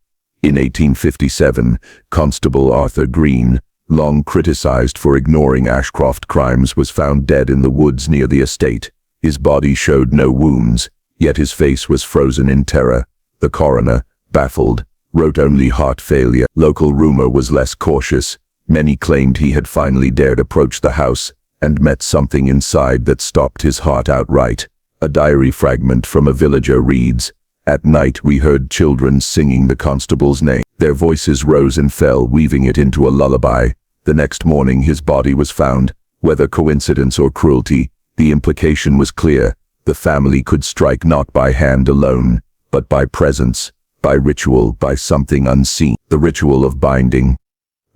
In 1857, Constable Arthur Green, long criticized for ignoring Ashcroft crimes, was found dead in the woods near the estate. His body showed no wounds, yet his face was frozen in terror. The coroner, baffled, wrote only heart failure. Local rumor was less cautious. Many claimed he had finally dared approach the house and met something inside that stopped his heart outright. A diary fragment from a villager reads, "At night we heard children singing the constable's name. Their voices rose and fell, weaving it into a lullaby. The next morning his body was found. Whether coincidence or cruelty, the implication was clear. The family could strike not by hand alone, but by presence, by ritual, by something unseen. The ritual of binding."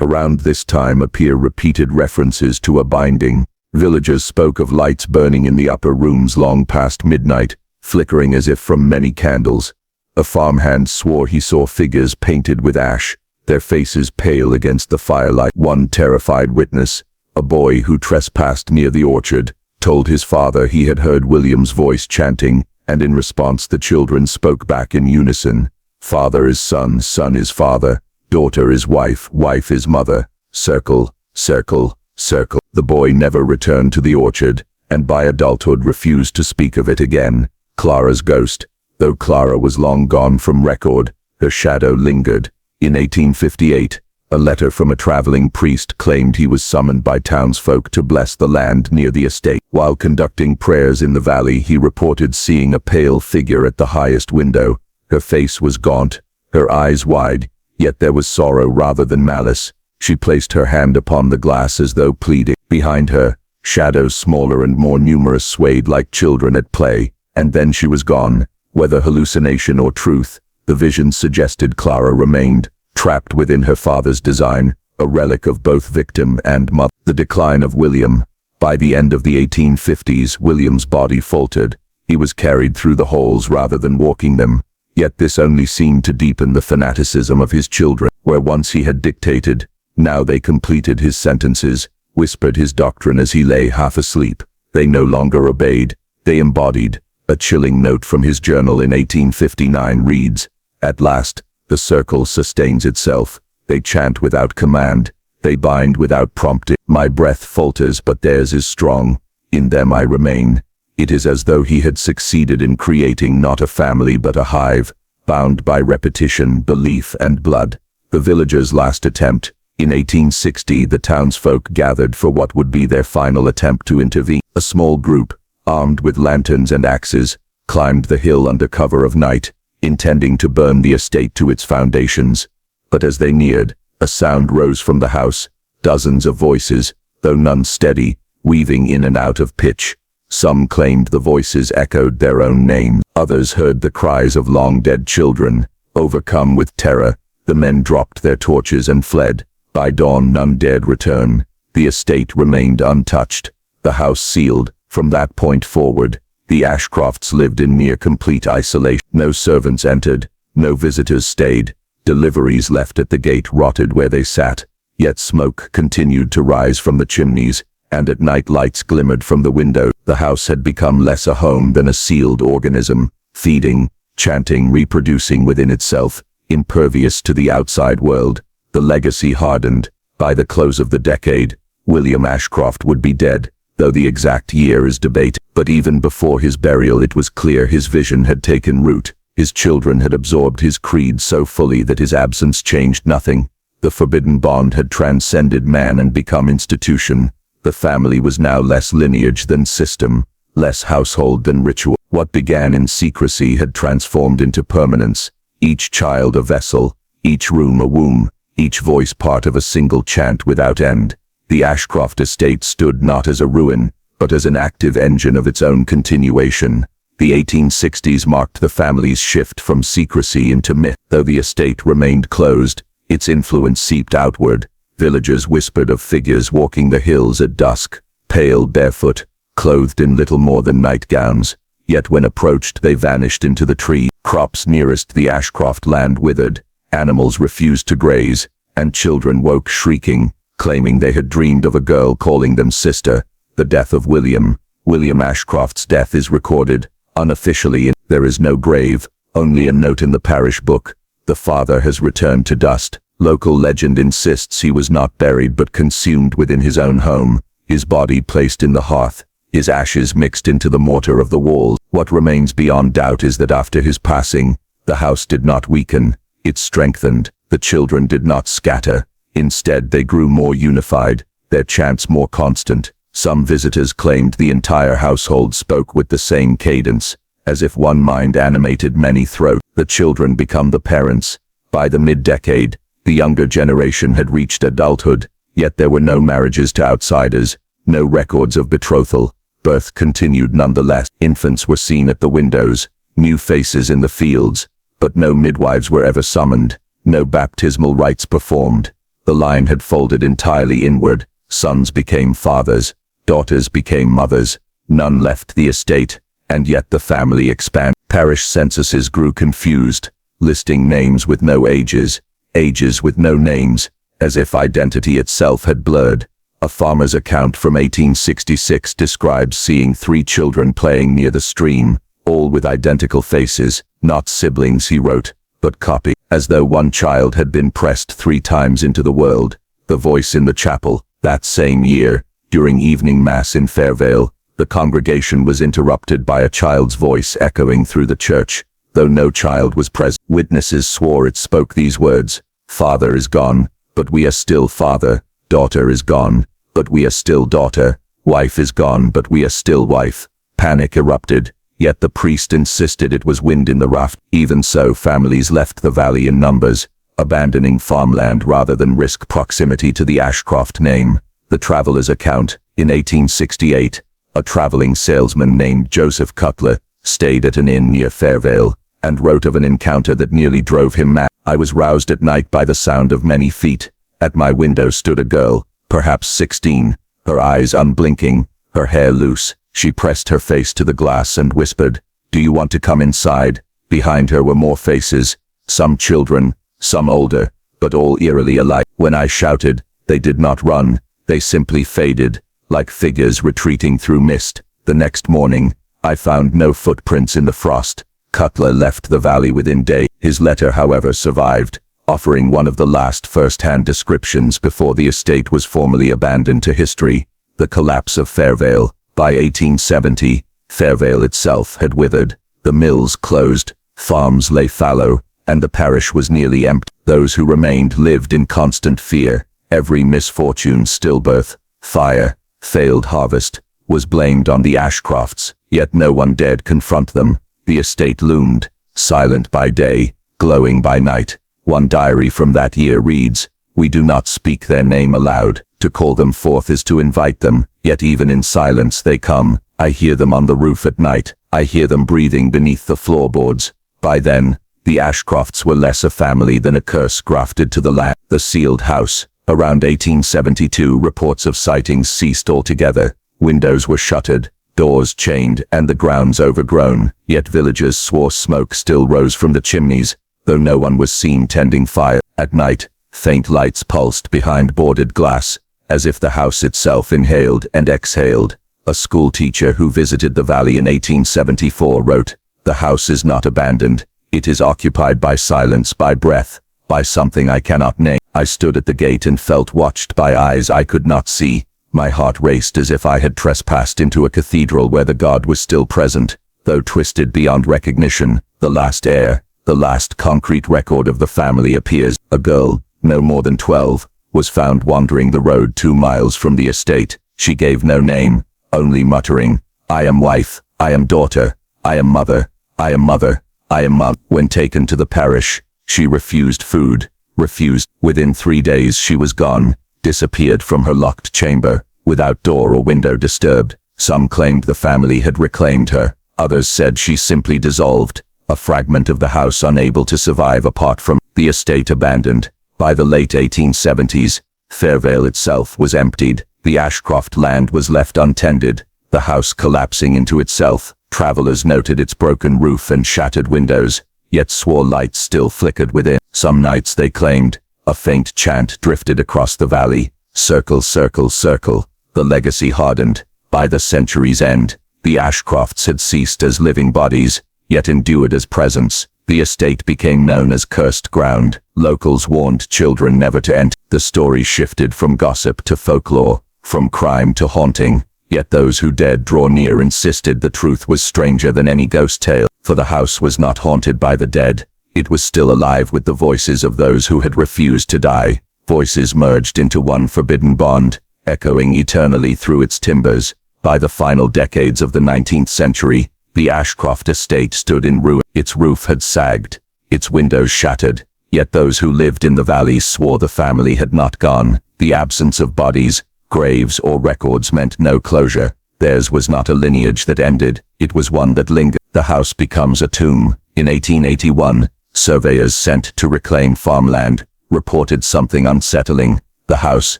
Around this time appear repeated references to a binding. Villagers spoke of lights burning in the upper rooms long past midnight, flickering as if from many candles. A farmhand swore he saw figures painted with ash, their faces pale against the firelight. One terrified witness, a boy who trespassed near the orchard, told his father he had heard William's voice chanting, and in response the children spoke back in unison. "Father is son, son is father, daughter is wife, wife is mother, circle, circle, circle." The boy never returned to the orchard, and by adulthood refused to speak of it again. Clara's ghost. Though Clara was long gone from record, her shadow lingered. In 1858, a letter from a traveling priest claimed he was summoned by townsfolk to bless the land near the estate. While conducting prayers in the valley, he reported seeing a pale figure at the highest window. Her face was gaunt, her eyes wide, yet there was sorrow rather than malice. She placed her hand upon the glass as though pleading. Behind her, shadows smaller and more numerous swayed like children at play, and then she was gone. Whether hallucination or truth, the vision suggested Clara remained, trapped within her father's design, a relic of both victim and mother. The decline of William. By the end of the 1850s, William's body faltered. He was carried through the halls rather than walking them. Yet this only seemed to deepen the fanaticism of his children. Where once he had dictated, now they completed his sentences, whispered his doctrine as he lay half asleep. They no longer obeyed, they embodied. A chilling note from his journal in 1859 reads, "At last, the circle sustains itself. They chant without command. They bind without prompting. My breath falters, but theirs is strong. In them I remain." It is as though he had succeeded in creating not a family but a hive, bound by repetition, belief, and blood. The villagers' last attempt. In 1860, the townsfolk gathered for what would be their final attempt to intervene. A small group, armed with lanterns and axes, climbed the hill under cover of night, intending to burn the estate to its foundations. But as they neared, a sound rose from the house, dozens of voices, though none steady, weaving in and out of pitch. Some claimed the voices echoed their own names. Others heard the cries of long-dead children. Overcome with terror, the men dropped their torches and fled. By dawn none dared return. The estate remained untouched, the house sealed. From that point forward, the Ashcrofts lived in near complete isolation. No servants entered, no visitors stayed. Deliveries left at the gate rotted where they sat. Yet smoke continued to rise from the chimneys, and at night lights glimmered from the window. The house had become less a home than a sealed organism, feeding, chanting, reproducing within itself, impervious to the outside world. The legacy hardened. By the close of the decade, William Ashcroft would be dead. though the exact year is debated. But even before his burial it was clear his vision had taken root. His children had absorbed his creed so fully that his absence changed nothing. The forbidden bond had transcended man and become institution. The family was now less lineage than system, less household than ritual. What began in secrecy had transformed into permanence, each child a vessel, each room a womb, each voice part of a single chant without end. The Ashcroft estate stood not as a ruin, but as an active engine of its own continuation. The 1860s marked the family's shift from secrecy into myth. Though the estate remained closed, its influence seeped outward. Villagers whispered of figures walking the hills at dusk, pale, barefoot, clothed in little more than nightgowns. Yet when approached they vanished into the tree. Crops nearest the Ashcroft land withered, animals refused to graze, and children woke shrieking, claiming they had dreamed of a girl calling them sister. The death of William Ashcroft's death is recorded, unofficially. There is no grave, only a note in the parish book. The father has returned to dust. Local legend insists he was not buried but consumed within his own home, his body placed in the hearth, his ashes mixed into the mortar of the walls. What remains beyond doubt is that after his passing, the house did not weaken, it strengthened. The children did not scatter. Instead they grew more unified, their chants more constant. Some visitors claimed the entire household spoke with the same cadence, as if one mind animated many throats. The children become the parents. By the mid-decade, the younger generation had reached adulthood, yet there were no marriages to outsiders, no records of betrothal. Birth continued nonetheless. Infants were seen at the windows, new faces in the fields, but no midwives were ever summoned, no baptismal rites performed. The line had folded entirely inward. Sons became fathers, daughters became mothers. None left the estate, and yet the family expanded. Parish censuses grew confused, listing names with no ages, ages with no names, as if identity itself had blurred. A farmer's account from 1866 describes seeing 3 children playing near the stream, all with identical faces, not siblings, he wrote, but copy. As though one child had been pressed 3 times into the world. The voice in the chapel. That same year, during evening mass in Fairvale, the congregation was interrupted by a child's voice echoing through the church, though no child was present. Witnesses swore it spoke these words: "Father is gone, but we are still father. Daughter is gone, but we are still daughter. Wife is gone, but we are still wife." Panic erupted, yet the priest insisted it was wind in the raft. Even so, families left the valley in numbers, abandoning farmland rather than risk proximity to the Ashcroft name. The traveler's account. In 1868, a traveling salesman named Joseph Cutler stayed at an inn near Fairvale, and wrote of an encounter that nearly drove him mad. "I was roused at night by the sound of many feet. At my window stood a girl, perhaps 16, her eyes unblinking, her hair loose. She pressed her face to the glass and whispered, 'Do you want to come inside?' Behind her were more faces, some children, some older, but all eerily alike. When I shouted, they did not run, they simply faded, like figures retreating through mist. The next morning, I found no footprints in the frost." Cutler left the valley within days. His letter, however, survived, offering one of the last first-hand descriptions before the estate was formally abandoned to history. The collapse of Fairvale. By 1870, Fairvale itself had withered. The mills closed, farms lay fallow, and the parish was nearly empty. Those who remained lived in constant fear. Every misfortune, stillbirth, fire, failed harvest, was blamed on the Ashcrofts, yet no one dared confront them. The estate loomed, silent by day, glowing by night. One diary from that year reads, "We do not speak their name aloud. To call them forth is to invite them, yet even in silence they come. I hear them on the roof at night. I hear them breathing beneath the floorboards." By then, the Ashcrofts were less a family than a curse grafted to the land. The sealed house. Around 1872, reports of sightings ceased altogether. Windows were shuttered, doors chained, and the grounds overgrown. Yet villagers swore smoke still rose from the chimneys, though no one was seen tending fire. At night, faint lights pulsed behind boarded glass, as if the house itself inhaled and exhaled. A school teacher who visited the valley in 1874 wrote, "The house is not abandoned. It is occupied by silence, by breath, by something I cannot name. I stood at the gate and felt watched by eyes I could not see. My heart raced as if I had trespassed into a cathedral where the god was still present, though twisted beyond recognition. The last heir, the last concrete record of the family appears. A girl, no more than 12, was found wandering the road 2 miles from the estate. She gave no name, only muttering, "I am wife, I am daughter, I am mother, I am mother, I am mum." When taken to the parish, she refused food, refused. Within 3 days she was gone, disappeared from her locked chamber, without door or window disturbed. Some claimed the family had reclaimed her, others said she simply dissolved, a fragment of the house unable to survive apart from the estate abandoned. By the late 1870s, Fairvale itself was emptied. The Ashcroft land was left untended, the house collapsing into itself. Travelers noted its broken roof and shattered windows, yet swore lights still flickered within. Some nights, they claimed, a faint chant drifted across the valley. Circle, circle, circle. The legacy hardened. By the century's end, the Ashcrofts had ceased as living bodies, yet endured as presence. The estate became known as cursed ground. Locals warned children never to enter. The story shifted from gossip to folklore, from crime to haunting. Yet those who dared draw near insisted the truth was stranger than any ghost tale. For the house was not haunted by the dead. It was still alive with the voices of those who had refused to die. Voices merged into one forbidden bond, echoing eternally through its timbers. By the final decades of the 19th century, the Ashcroft estate stood in ruin. Its roof had sagged, its windows shattered, yet those who lived in the valley swore the family had not gone. The absence of bodies, graves, or records meant no closure. Theirs was not a lineage that ended, it was one that lingered. The house becomes a tomb. In 1881, surveyors sent to reclaim farmland reported something unsettling. The house,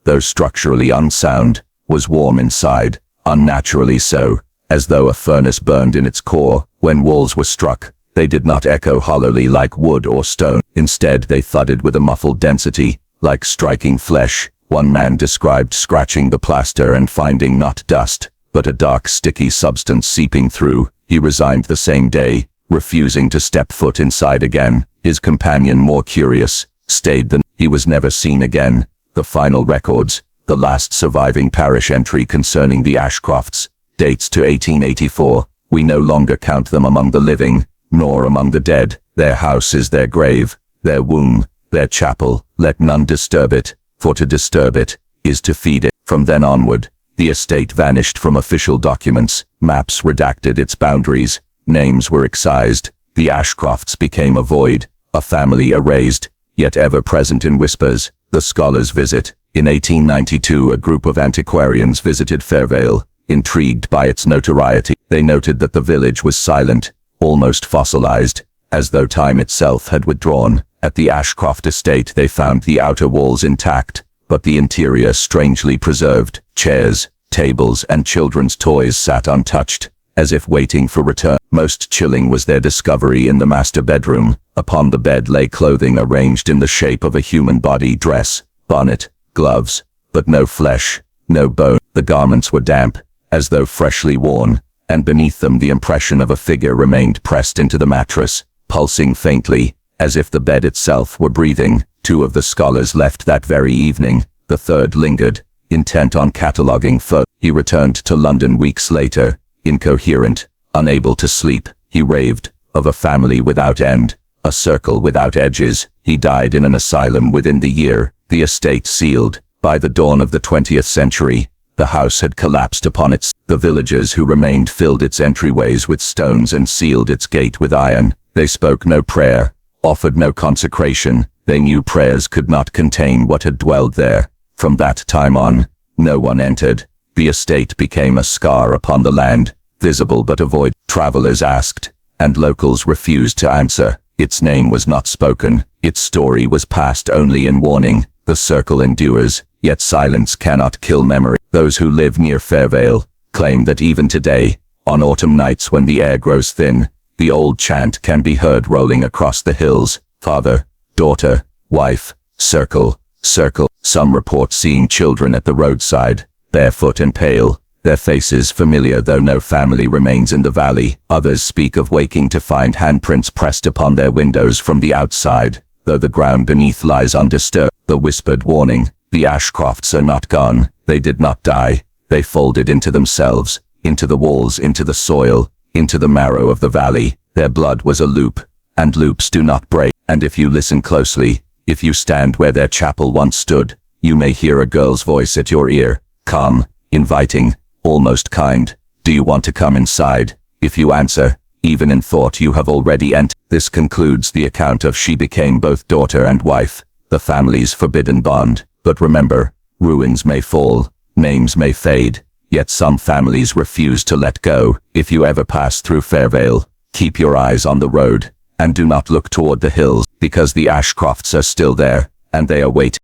though structurally unsound, was warm inside, unnaturally so, as though a furnace burned in its core. When walls were struck, they did not echo hollowly like wood or stone. Instead, they thudded with a muffled density, like striking flesh. One man described scratching the plaster and finding not dust, but a dark sticky substance seeping through. He resigned the same day, refusing to step foot inside again. His companion, more curious, stayed. He was never seen again. The final records, the last surviving parish entry concerning the Ashcrofts, dates to 1884. We no longer count them among the living, nor among the dead. Their house is their grave, their womb, their chapel. Let none disturb it, for to disturb it is to feed it. From then onward, the estate vanished from official documents. Maps redacted its boundaries, names were excised. The Ashcrofts became a void, a family erased, yet ever present in whispers. The scholars visit. In 1892, a group of antiquarians visited Fairvale. Intrigued by its notoriety, they noted that the village was silent, almost fossilized, as though time itself had withdrawn. At the Ashcroft estate, they found the outer walls intact, but the interior strangely preserved. Chairs, tables, and children's toys sat untouched, as if waiting for return. Most chilling was their discovery in the master bedroom. Upon the bed lay clothing arranged in the shape of a human body: dress, bonnet, gloves, but no flesh, no bone. The garments were damp, as though freshly worn, and beneath them the impression of a figure remained pressed into the mattress, pulsing faintly, as if the bed itself were breathing. 2 of the scholars left that very evening. The third lingered, intent on cataloguing further. He returned to London weeks later, incoherent, unable to sleep. He raved of a family without end, a circle without edges. He died in an asylum within the year. The estate sealed. By the dawn of the 20th century, the house had collapsed upon its. The villagers who remained filled its entryways with stones and sealed its gate with iron. They spoke no prayer, offered no consecration. They knew prayers could not contain what had dwelled there. From that time on, no one entered. The estate became a scar upon the land, visible but avoided. Travelers asked, and locals refused to answer. Its name was not spoken. Its story was passed only in warning. The circle endures, yet silence cannot kill memory. Those who live near Fairvale claim that even today, on autumn nights when the air grows thin, the old chant can be heard rolling across the hills: father, daughter, wife, circle, circle. Some report seeing children at the roadside, barefoot and pale, their faces familiar though no family remains in the valley. Others speak of waking to find handprints pressed upon their windows from the outside, though the ground beneath lies undisturbed. The whispered warning, The Ashcrofts are not gone. They did not die. They folded into themselves, into the walls, into the soil, into the marrow of the valley. Their blood was a loop, and loops do not break. And if you listen closely, if you stand where their chapel once stood, you may hear a girl's voice at your ear, calm, inviting, almost kind. Do you want to come inside? If you answer, even in thought, you have already entered. This concludes the account of She Became Both Daughter and Wife, the family's forbidden bond. But remember, ruins may fall, names may fade, yet some families refuse to let go. If you ever pass through Fairvale, keep your eyes on the road, and do not look toward the hills, because the Ashcrofts are still there, and they are waiting.